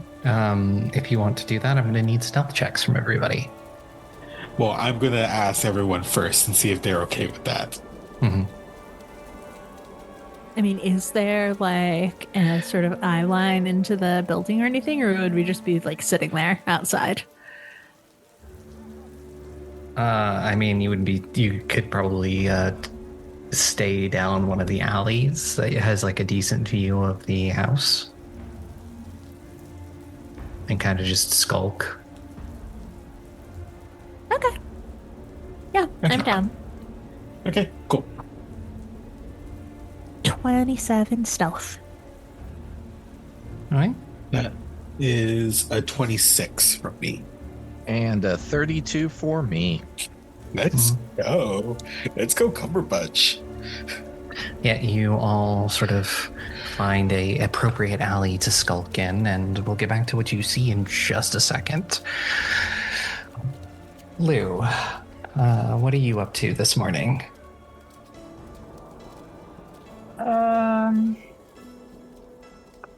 [SPEAKER 2] If you want to do that, I'm going to need stealth checks from everybody.
[SPEAKER 5] Well, I'm going to ask everyone first and see if they're okay with that.
[SPEAKER 2] Mm-hmm.
[SPEAKER 8] I mean, is there like a sort of eye line into the building or anything, or would we just be like sitting there outside?
[SPEAKER 2] I mean, you could probably stay down one of the alleys that has like a decent view of the house and kind of just skulk.
[SPEAKER 8] Okay. Yeah, I'm down.
[SPEAKER 5] Okay, cool.
[SPEAKER 8] 27 stealth.
[SPEAKER 2] All right.
[SPEAKER 5] That is a 26 from me.
[SPEAKER 9] And a 32 for me.
[SPEAKER 5] Let's go. Let's go, Cumberbatch.
[SPEAKER 2] Yeah, you all sort of find a appropriate alley to skulk in, and we'll get back to what you see in just a second. Lou, what are you up to this morning?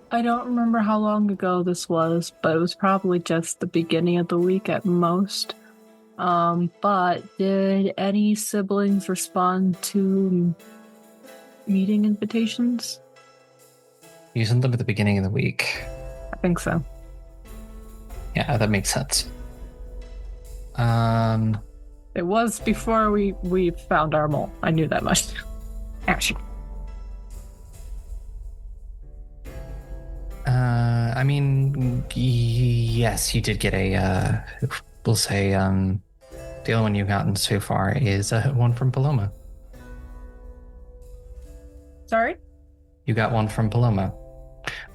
[SPEAKER 4] I don't remember how long ago this was, but it was probably just the beginning of the week at most. But did any siblings respond to meeting invitations?
[SPEAKER 2] You sent them at the beginning of the week.
[SPEAKER 4] I think so.
[SPEAKER 2] Yeah, that makes sense.
[SPEAKER 4] It was before we found our mole. I knew that much. Actually.
[SPEAKER 2] I mean, yes, you did get we'll say, the only one you've gotten so far is one from Paloma.
[SPEAKER 4] Sorry?
[SPEAKER 2] You got one from Paloma.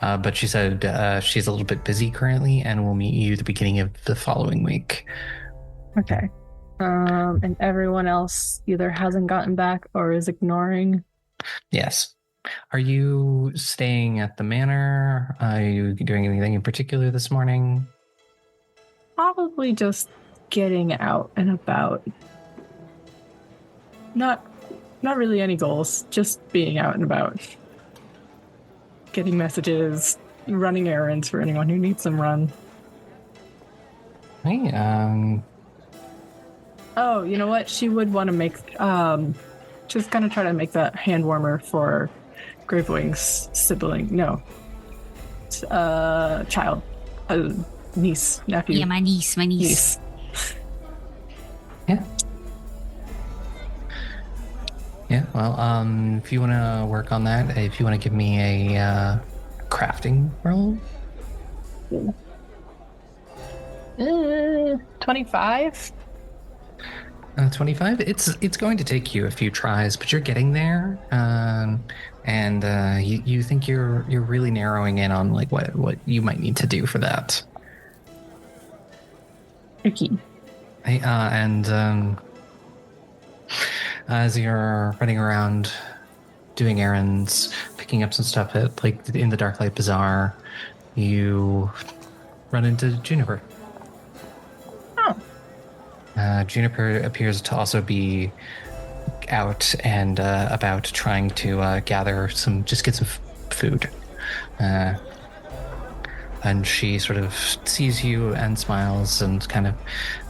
[SPEAKER 2] But she said she's a little bit busy currently and will meet you the beginning of the following week.
[SPEAKER 4] Okay. And everyone else either hasn't gotten back or is ignoring?
[SPEAKER 2] Yes. Are you staying at the manor? Are you doing anything in particular this morning?
[SPEAKER 4] Probably just getting out and about. Not really any goals, just being out and about. Getting messages, running errands for anyone who needs them run.
[SPEAKER 2] Hey,
[SPEAKER 4] Oh, you know what? She would want to make, just kind of try to make that hand warmer for Gravewing's sibling. No. Child. Niece, nephew.
[SPEAKER 3] Yeah, my niece.
[SPEAKER 2] Yeah. Yeah, well, if you want to work on that, if you want to give me a crafting roll.
[SPEAKER 4] 25?
[SPEAKER 2] 25. It's going to take you a few tries, but you're getting there, and you think you're really narrowing in on like what you might need to do for that.
[SPEAKER 4] Okay.
[SPEAKER 2] And as you're running around doing errands, picking up some stuff at like in the Darklight Bazaar, you run into Juniper. Juniper appears to also be out and about trying to gather get some food. And she sort of sees you and smiles and kind of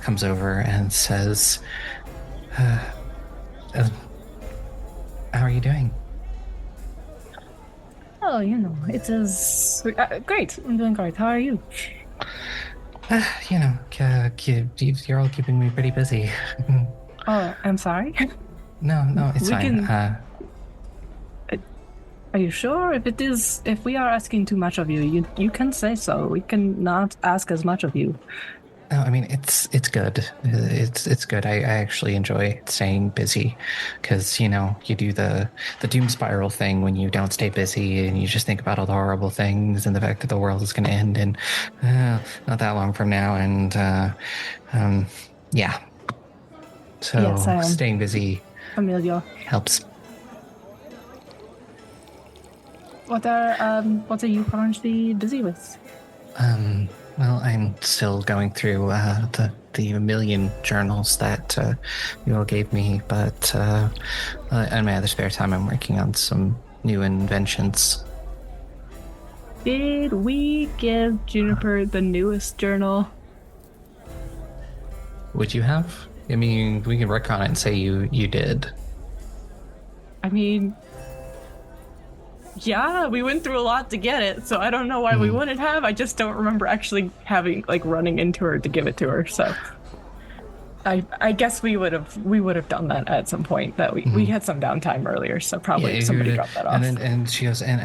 [SPEAKER 2] comes over and says, how are you doing?
[SPEAKER 4] Oh, it is great. I'm doing great. How are you?
[SPEAKER 2] You're all keeping me pretty busy.
[SPEAKER 4] Oh, I'm sorry.
[SPEAKER 2] No, it's fine.
[SPEAKER 4] Are you sure? If we are asking too much of you, you can say so. We can not ask as much of you.
[SPEAKER 2] No, I mean it's good. It's good. I actually enjoy staying busy because you do the doom spiral thing when you don't stay busy and you just think about all the horrible things and the fact that the world is going to end in not that long from now. And yeah, so
[SPEAKER 4] Yes, I am
[SPEAKER 2] staying busy
[SPEAKER 4] familiar.
[SPEAKER 2] helps.
[SPEAKER 4] What are you currently busy with?
[SPEAKER 2] Well, I'm still going through the million journals that you all gave me, but in my other spare time, I'm working on some new inventions.
[SPEAKER 4] Did we give Juniper the newest journal?
[SPEAKER 2] Would you have? I mean, we can work on it and say you did.
[SPEAKER 4] I mean, yeah, we went through a lot to get it, so I don't know why we wouldn't have. I just don't remember actually having running into her to give it to her. So I guess we would have done that at some point. That we had some downtime earlier, so probably somebody dropped that off.
[SPEAKER 2] And she goes, and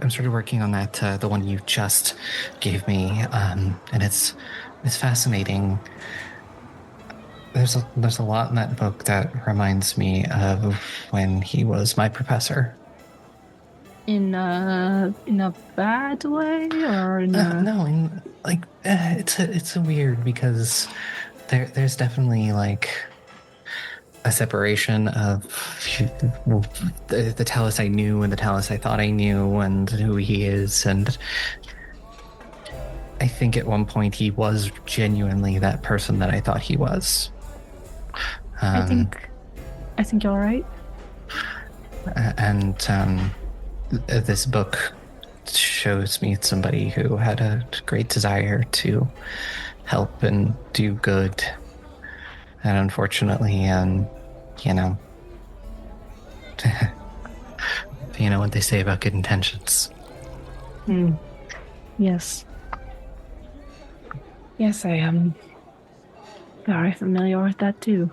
[SPEAKER 2] I'm sort of working on that the one you just gave me, and it's fascinating. There's a lot in that book that reminds me of when he was my professor.
[SPEAKER 4] In a bad way, or in a...
[SPEAKER 2] No, it's a weird because there's definitely a separation of the Talus I knew and the Talus I thought I knew and who he is, and I think at one point he was genuinely that person that I thought he was.
[SPEAKER 4] I think you're right.
[SPEAKER 2] And this book shows me somebody who had a great desire to help and do good. And unfortunately, you know what they say about good intentions.
[SPEAKER 4] Yes. Yes, I am very familiar with that too.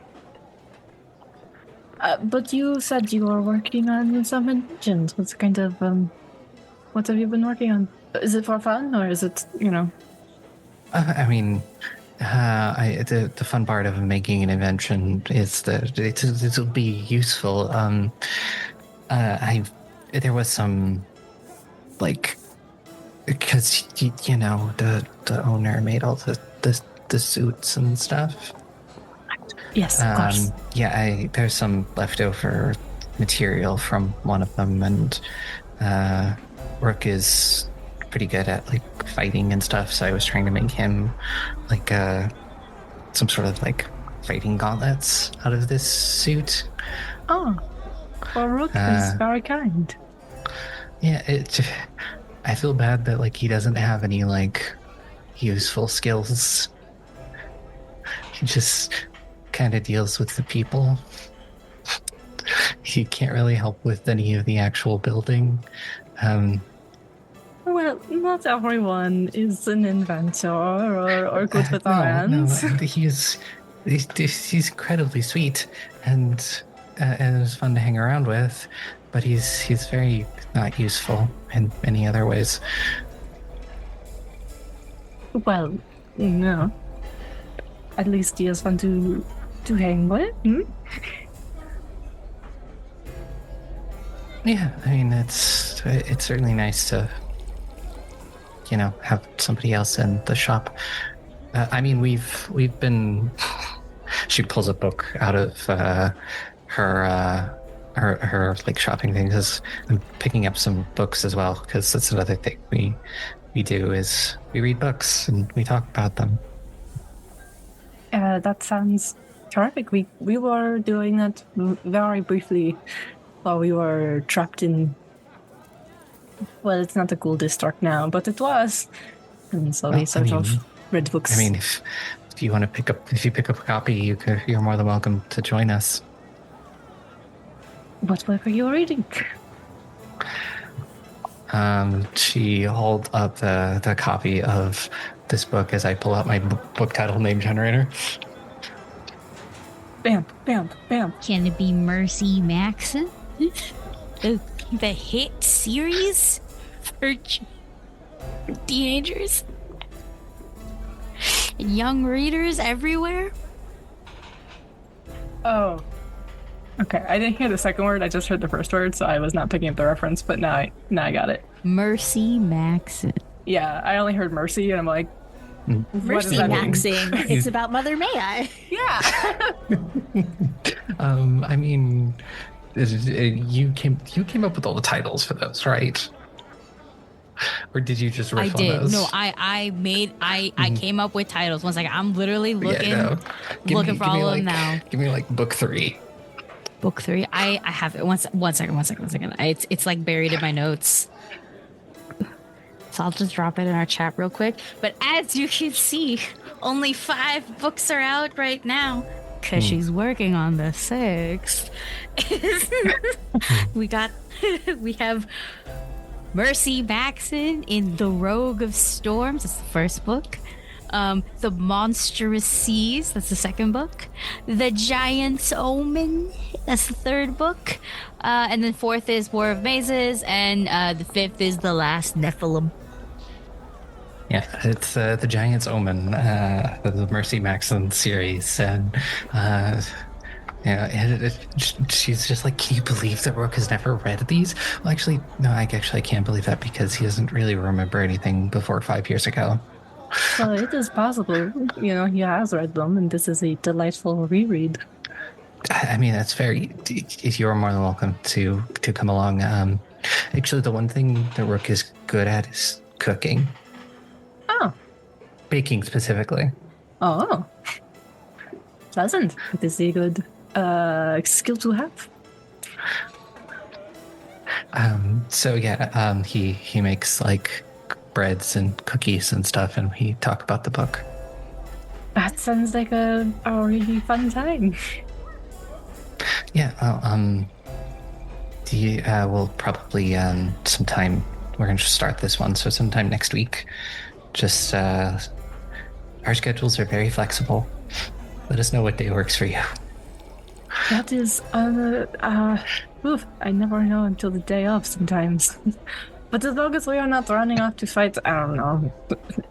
[SPEAKER 4] But you said you were working on some inventions. What have you been working on? Is it for fun, or is it,
[SPEAKER 2] I mean, the fun part of making an invention is that it'll be useful. There was some, because the owner made all the suits and stuff.
[SPEAKER 4] Yes, of course.
[SPEAKER 2] Yeah, there's some leftover material from one of them, and Rook is pretty good at fighting and stuff, so I was trying to make him some sort of fighting gauntlets out of this suit.
[SPEAKER 4] Oh, well, Rook is very kind.
[SPEAKER 2] Yeah, I feel bad that he doesn't have any useful skills. He just kind of deals with the people. He can't really help with any of the actual building.
[SPEAKER 4] Well, not everyone is an inventor or good with our hands.
[SPEAKER 2] No, he's incredibly sweet and it was fun to hang around with, but he's very not useful in many other ways.
[SPEAKER 4] Well, no. At least he is fun to hang with.
[SPEAKER 2] Yeah, I mean it's certainly nice to have somebody else in the shop. I mean we've been. She pulls a book out of her shopping things. I'm picking up some books as well because that's another thing we do is we read books and we talk about them.
[SPEAKER 4] That sounds terrific. We were doing that very briefly while we were trapped in... Well, it's not a cool district now, but it was. And so we sort of read books.
[SPEAKER 2] I mean, if you want to pick up a copy, you're more than welcome to join us.
[SPEAKER 4] What book are you reading?
[SPEAKER 2] She holds up the copy of this book as I pull out my book title name generator.
[SPEAKER 4] Bam, bam, bam.
[SPEAKER 3] Can it be Mercy Maxon? The hit series for teenagers? and young readers everywhere.
[SPEAKER 4] Oh. Okay, I didn't hear the second word. I just heard the first word, so I was not picking up the reference. But now I got it.
[SPEAKER 3] Mercy Maxon.
[SPEAKER 4] Yeah, I only heard mercy, and I'm like, what does
[SPEAKER 8] Mercy
[SPEAKER 4] that mean?
[SPEAKER 8] Maxing. It's about Mother May I.
[SPEAKER 4] Yeah.
[SPEAKER 2] I mean, you came up with all the titles for those, right? Or did you just riff
[SPEAKER 3] I did.
[SPEAKER 2] on those?
[SPEAKER 3] No, I came up with titles. One second, I'm literally looking for all of them now.
[SPEAKER 2] Give me like book 3.
[SPEAKER 3] Book 3. I have it. One second. It's like buried in my notes. So I'll just drop it in our chat real quick. But as you can see, only 5 books are out right now because she's working on the 6th. we have Mercy Maxon in The Rogue of Storms. That's the first book. The Monstrous Seas, that's the second book. The Giant's Omen, that's the third book. And then 4th is War of Mazes, and the 5th is The Last Nephilim.
[SPEAKER 2] Yeah, it's the Giant's Omen, the Mercy Maxon series, and she's just like, can you believe that Rook has never read these? Well, actually, no, I can't believe that because he doesn't really remember anything before 5 years ago.
[SPEAKER 4] Well, it is possible. He has read them, and this is a delightful reread.
[SPEAKER 2] I mean, that's very. You're more than welcome to come along. Actually, the one thing that Rook is good at is cooking.
[SPEAKER 4] Oh.
[SPEAKER 2] Baking specifically.
[SPEAKER 4] Oh. Pleasant. It is a good skill to have.
[SPEAKER 2] So yeah, he makes like breads and cookies and stuff, and we talk about the book.
[SPEAKER 4] That sounds like a really fun time.
[SPEAKER 2] Yeah, well, we'll probably sometime, we're going to start this one, so sometime next week. Just, our schedules are very flexible. Let us know what day works for you.
[SPEAKER 4] That is, I never know until the day of sometimes. But as long as we are not running off to fight, I don't know,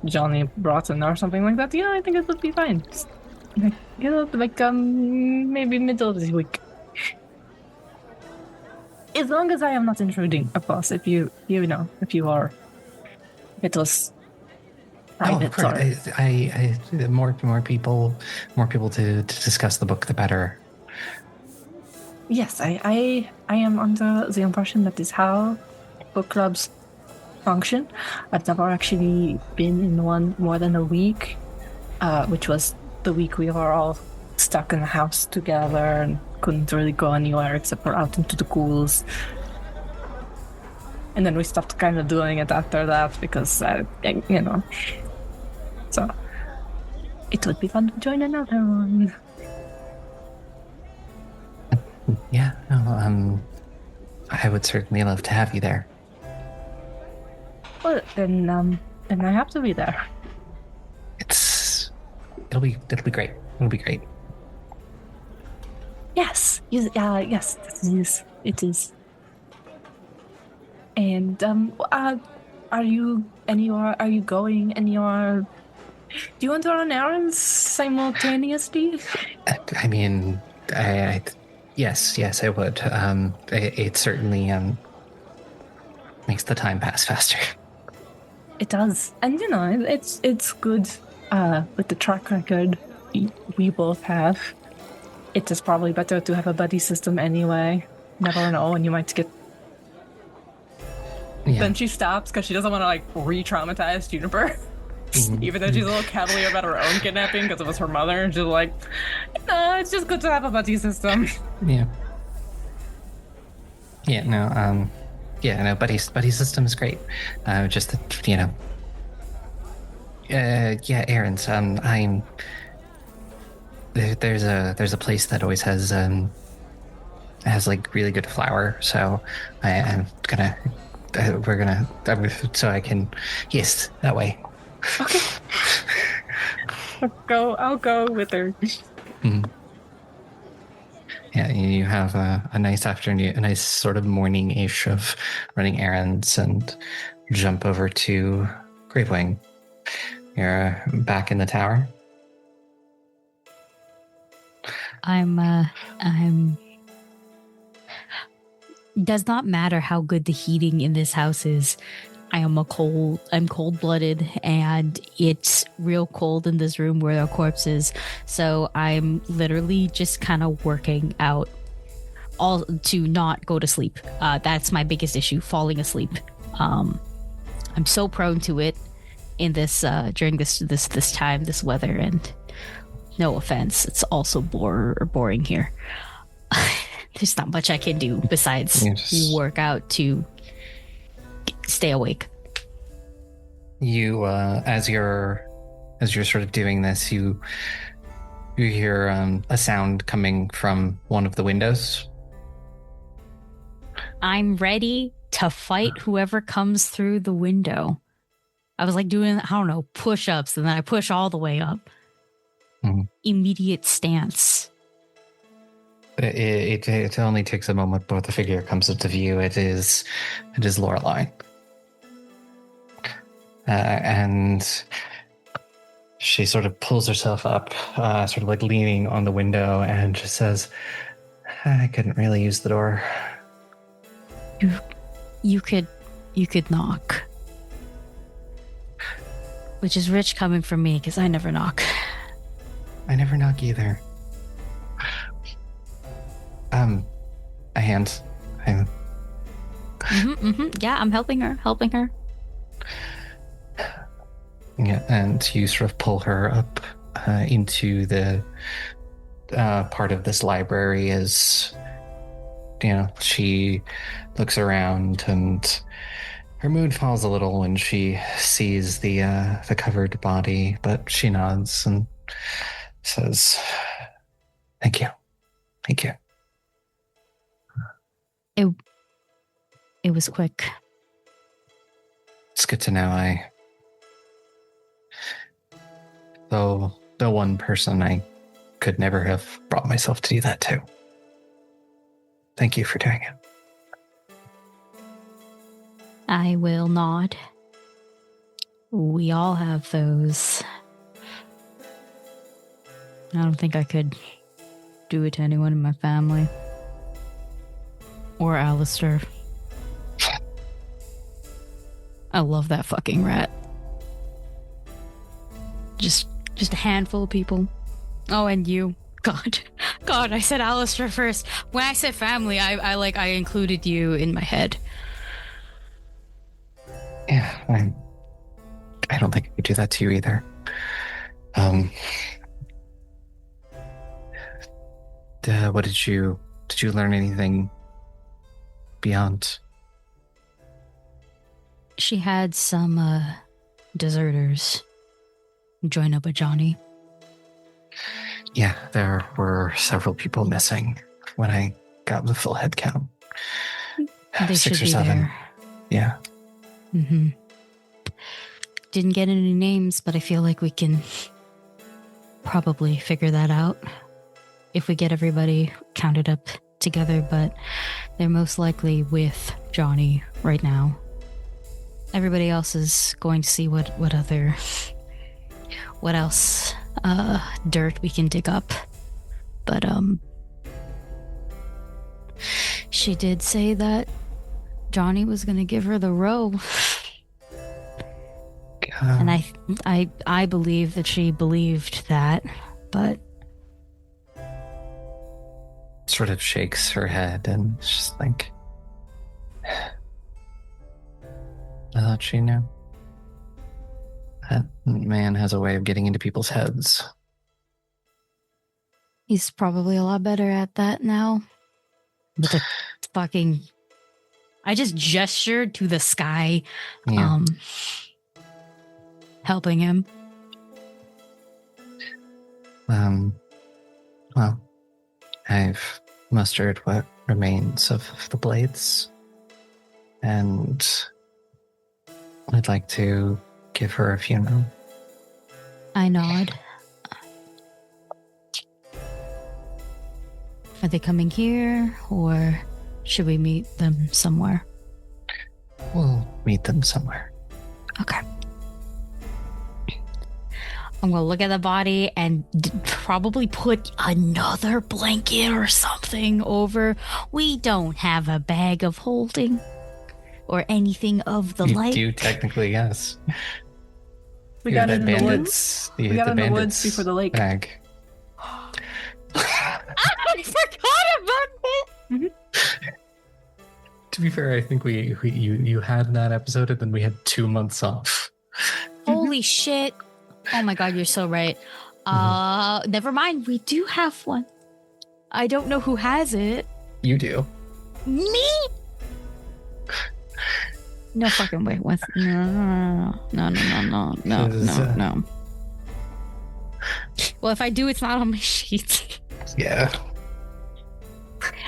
[SPEAKER 4] Johnny Broughton or something like that, I think it would be fine. Just, maybe middle of the week. As long as I am not intruding, of course. If you are, it was private.
[SPEAKER 2] Of course. I more people to discuss the book, the better.
[SPEAKER 4] Yes, I am under the impression that is how book clubs function. I've never actually been in one more than a week, which was the week we were all stuck in the house together and couldn't really go anywhere except for out into the ghouls. And then we stopped kind of doing it after that because, so it would be fun to join another one.
[SPEAKER 2] Yeah, no, I would certainly love to have you there.
[SPEAKER 4] Well, then I have to be there.
[SPEAKER 2] It'll be great. It'll be great.
[SPEAKER 4] Yes, yes, it is. And are you going anywhere? Do you want to run errands simultaneously?
[SPEAKER 2] I mean, yes, I would. It certainly makes the time pass faster.
[SPEAKER 4] It does, and it's good. With the track record we both have, it is probably better to have a buddy system anyway. Never know when you might get. Yeah. Then she stops because she doesn't want to re-traumatize Juniper. Even though she's a little cavalier about her own kidnapping because it was her mother, and she's like, "No, it's just good to have a buddy system."
[SPEAKER 2] Yeah. Yeah. No. Buddy system is great. Just that, errands. There's a place that always has really good flour, so so I can, yes, that way.
[SPEAKER 4] Okay. I'll go with her.
[SPEAKER 2] Mm-hmm. Yeah, you have a nice afternoon, a nice sort of morning-ish of running errands, and jump over to Gravewing. You're back in the tower.
[SPEAKER 3] I'm. Does not matter how good the heating in this house is. I'm cold-blooded, and it's real cold in this room where the corpse is. So I'm literally just kind of working out all to not go to sleep. That's my biggest issue, falling asleep. I'm so prone to it in this during this time, this weather, and no offense, it's also boring here. There's not much I can do besides work out to stay awake.
[SPEAKER 2] You, as you're sort of doing this, you hear a sound coming from one of the windows.
[SPEAKER 3] I'm ready to fight whoever comes through the window. I was like doing, I don't know, push-ups, and then I push all the way up. Immediate stance.
[SPEAKER 2] It only takes a moment before the figure comes into view. It is Lorelei. And she sort of pulls herself up, sort of like leaning on the window, and just says, I couldn't really use the door.
[SPEAKER 3] You could knock. Which is rich coming from me, because I never knock.
[SPEAKER 2] I never knock either. A hand.
[SPEAKER 3] Yeah, I'm helping her.
[SPEAKER 2] Yeah, and you sort of pull her up into the part of this library as, she looks around, and her mood falls a little when she sees the covered body, but she nods and says, Thank you.
[SPEAKER 3] It was quick.
[SPEAKER 2] It's good to know. Though one person, I could never have brought myself to do that too. Thank you for doing it.
[SPEAKER 3] I will nod. We all have those. I don't think I could do it to anyone in my family. Or Alistair. I love that fucking rat. Just a handful of people. Oh, and you. God, I said Alistair first. When I said family, I included you in my head.
[SPEAKER 2] Yeah, I don't think I could do that to you either. What did you learn anything beyond?
[SPEAKER 3] She had some deserters join up with Johnny.
[SPEAKER 2] Yeah, there were several people missing when I got the full head count.
[SPEAKER 3] They
[SPEAKER 2] 6
[SPEAKER 3] should
[SPEAKER 2] or
[SPEAKER 3] be
[SPEAKER 2] 7.
[SPEAKER 3] there.
[SPEAKER 2] Yeah.
[SPEAKER 3] Didn't get any names, but I feel like we can probably figure that out if we get everybody counted up together, but they're most likely with Johnny right now. Everybody else is going to see what else dirt we can dig up. But she did say that Johnny was going to give her the row. And I believe that she believed that, but
[SPEAKER 2] sort of shakes her head and just like, I thought she knew. That man has a way of getting into people's heads.
[SPEAKER 3] He's probably a lot better at that now. With the fucking... I just gestured to the sky, helping him.
[SPEAKER 2] Well, I've mustered what remains of the blades, and I'd like to give her a funeral.
[SPEAKER 3] I nod. Are they coming here, or should we meet them somewhere?
[SPEAKER 2] We'll meet them somewhere.
[SPEAKER 3] Okay. I'm gonna look at the body and probably put another blanket or something over. We don't have a bag of holding or anything of the like.
[SPEAKER 2] You do technically, yes.
[SPEAKER 4] We
[SPEAKER 2] You have
[SPEAKER 4] got it
[SPEAKER 2] that
[SPEAKER 4] in the woods.
[SPEAKER 2] You
[SPEAKER 4] We
[SPEAKER 2] have
[SPEAKER 4] got it
[SPEAKER 2] the
[SPEAKER 4] in the woods
[SPEAKER 2] bandits
[SPEAKER 4] before the lake.
[SPEAKER 2] bag.
[SPEAKER 3] I forgot about that.
[SPEAKER 2] To be fair, I think you had that episode, and then we had 2 months off.
[SPEAKER 3] Holy shit. Oh my god, you're so right. Never mind, we do have one. I don't know who has it.
[SPEAKER 2] You do.
[SPEAKER 3] Me? No fucking way. What? No. Well, if I do, it's not on my sheet.
[SPEAKER 2] Yeah.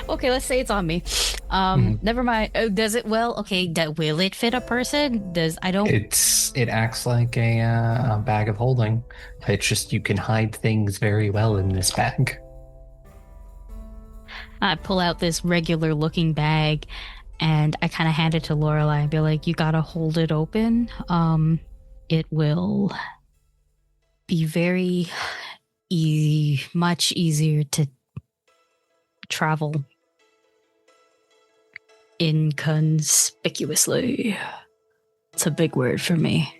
[SPEAKER 3] Okay, let's say it's on me. Never mind. Oh, does it? Well, okay. Will it fit a person?
[SPEAKER 2] It acts like a bag of holding. It's just you can hide things very well in this bag.
[SPEAKER 3] I pull out this regular looking bag, and I kind of hand it to Lorelai and be like, "You gotta hold it open. It will be very easy, much easier to travel inconspicuously." It's a big word for me.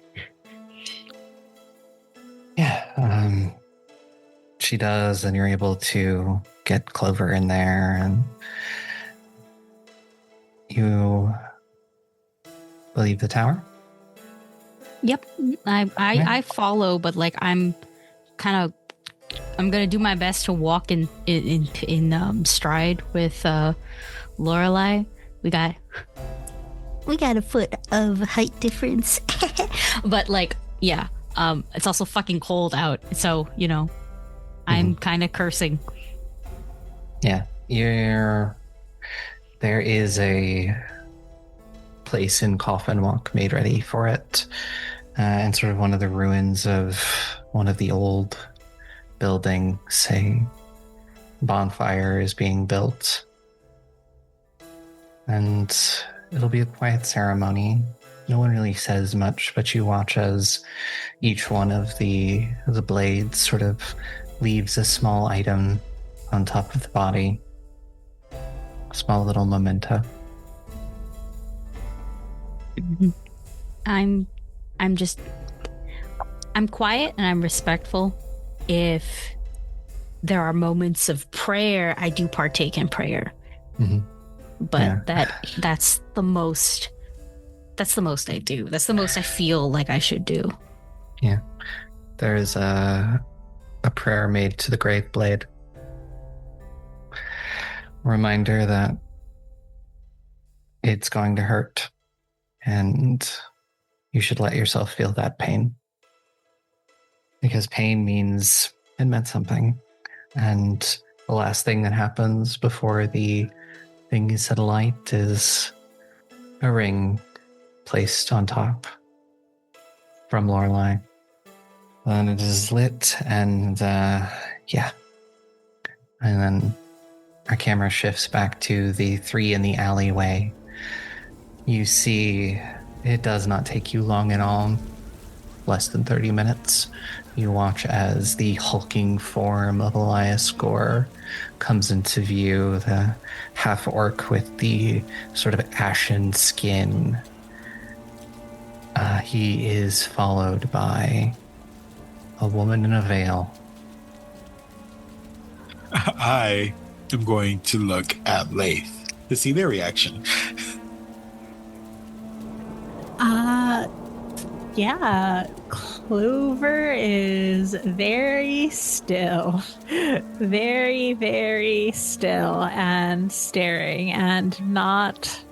[SPEAKER 2] Yeah, she does, and you're able to get Clover in there, and you leave the tower?
[SPEAKER 3] Yep, I follow, but like I'm gonna do my best to walk in stride with Lorelai. We got a foot of height difference, but like it's also fucking cold out, so I'm kind of cursing.
[SPEAKER 2] Yeah, there is a place in Coffin Walk made ready for it, and sort of one of the ruins of one of the old buildings. A bonfire is being built, and it'll be a quiet ceremony. No one really says much, but you watch as each one of the blades sort of leaves a small item on top of the body. A small little memento.
[SPEAKER 3] I'm quiet and I'm respectful. If there are moments of prayer, I do partake in prayer. But that's the most I do. That's the most I feel like I should do.
[SPEAKER 2] Yeah. There's a prayer made to the grave blade. Reminder that it's going to hurt, and you should let yourself feel that pain. Because pain means it meant something. And the last thing that happens before the thing is set alight is a ring placed on top from Lorelai. And it is lit, and And then our camera shifts back to the three in the alleyway. You see, it does not take you long at all. Less than 30 minutes. You watch as the hulking form of Elias Gore comes into view, the half-orc with the sort of ashen skin. He is followed by a woman in a veil.
[SPEAKER 5] I am going to look at Laeth to see their reaction.
[SPEAKER 8] Clover is very still. Very, very still and staring and not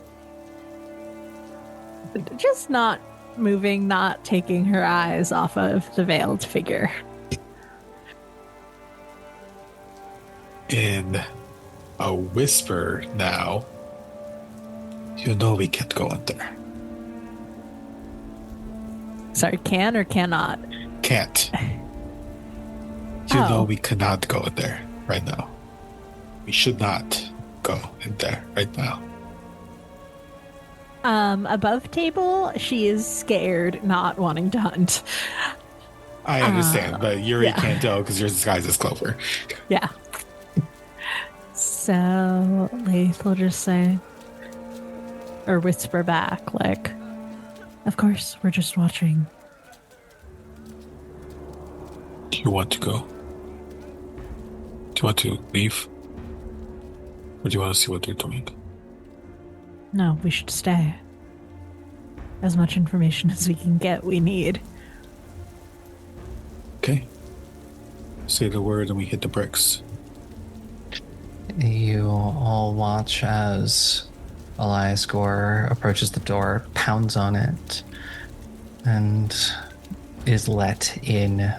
[SPEAKER 8] moving, not taking her eyes off of the veiled figure.
[SPEAKER 5] In a whisper now, you know we can't go in there.
[SPEAKER 8] Sorry, can or cannot?
[SPEAKER 5] Can't. You know we cannot go in there right now. We should not go in there right now.
[SPEAKER 8] Above table, she is scared, not wanting to hunt.
[SPEAKER 5] I understand, but Yuri can't tell because you're disguised as Clover.
[SPEAKER 8] Yeah. So Laeth will just say, or whisper back, like, of course, we're just watching.
[SPEAKER 5] Do you want to go? Do you want to leave? Or do you want to see what they're doing?
[SPEAKER 8] No, we should stay. As much information as we can get, we need.
[SPEAKER 5] Okay. Say the word and we hit the bricks.
[SPEAKER 2] You all watch as Elias Gore approaches the door, pounds on it, and is let in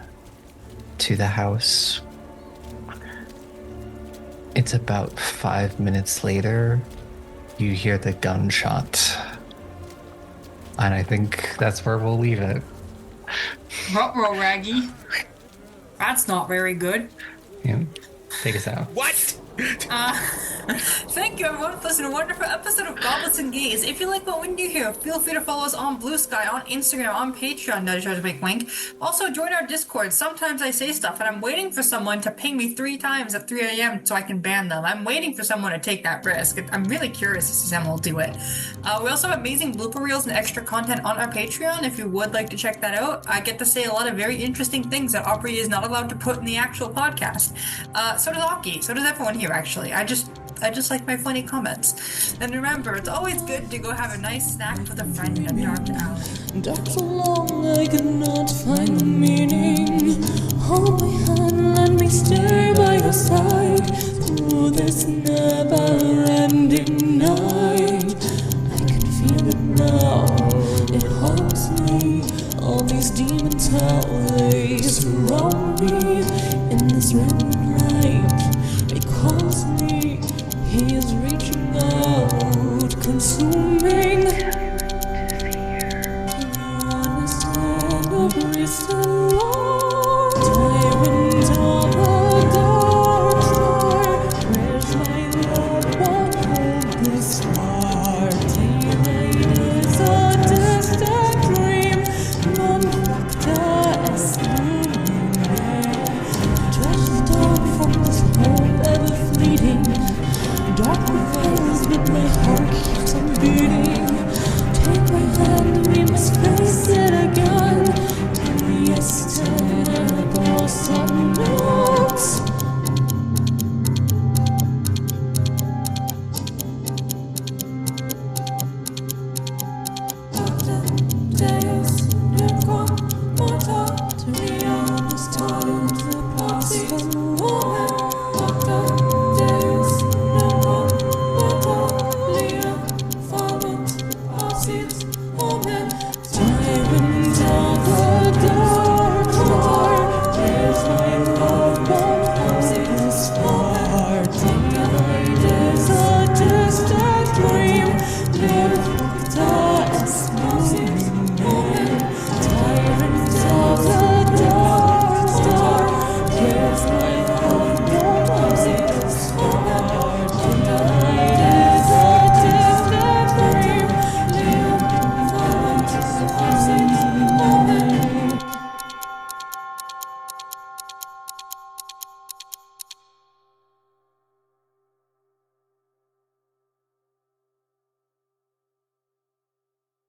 [SPEAKER 2] to the house. It's about 5 minutes later, you hear the gunshot. And I think that's where we'll leave it.
[SPEAKER 7] Ruh-roh, Raggy. That's not very good.
[SPEAKER 2] Yeah. Take us out.
[SPEAKER 5] What?
[SPEAKER 7] Thank you everyone for listening to a wonderful episode of Goblets and Gaze. If you like what we do here, feel free to follow us on Blue Sky, on Instagram, on Patreon, nudge make wink. Also join our Discord. Sometimes I say stuff and I'm waiting for someone to ping me 3 times at 3 a.m. so I can ban them. I'm waiting for someone to take that risk. I'm really curious to see someone will do it. We also have amazing blooper reels and extra content on our Patreon if you would like to check that out. I get to say a lot of very interesting things that Aubrey is not allowed to put in the actual podcast. So does Aki. So does everyone here, actually. I just like my funny comments. And remember, it's always good to go have a nice snack with a friend in a dark alley.
[SPEAKER 1] Dark so long I could not find the meaning. Hold my hand, let me stay by your side through this never-ending night. I can feel it now, it haunts me. All these demons, how they surround me in this red light. Because me, he is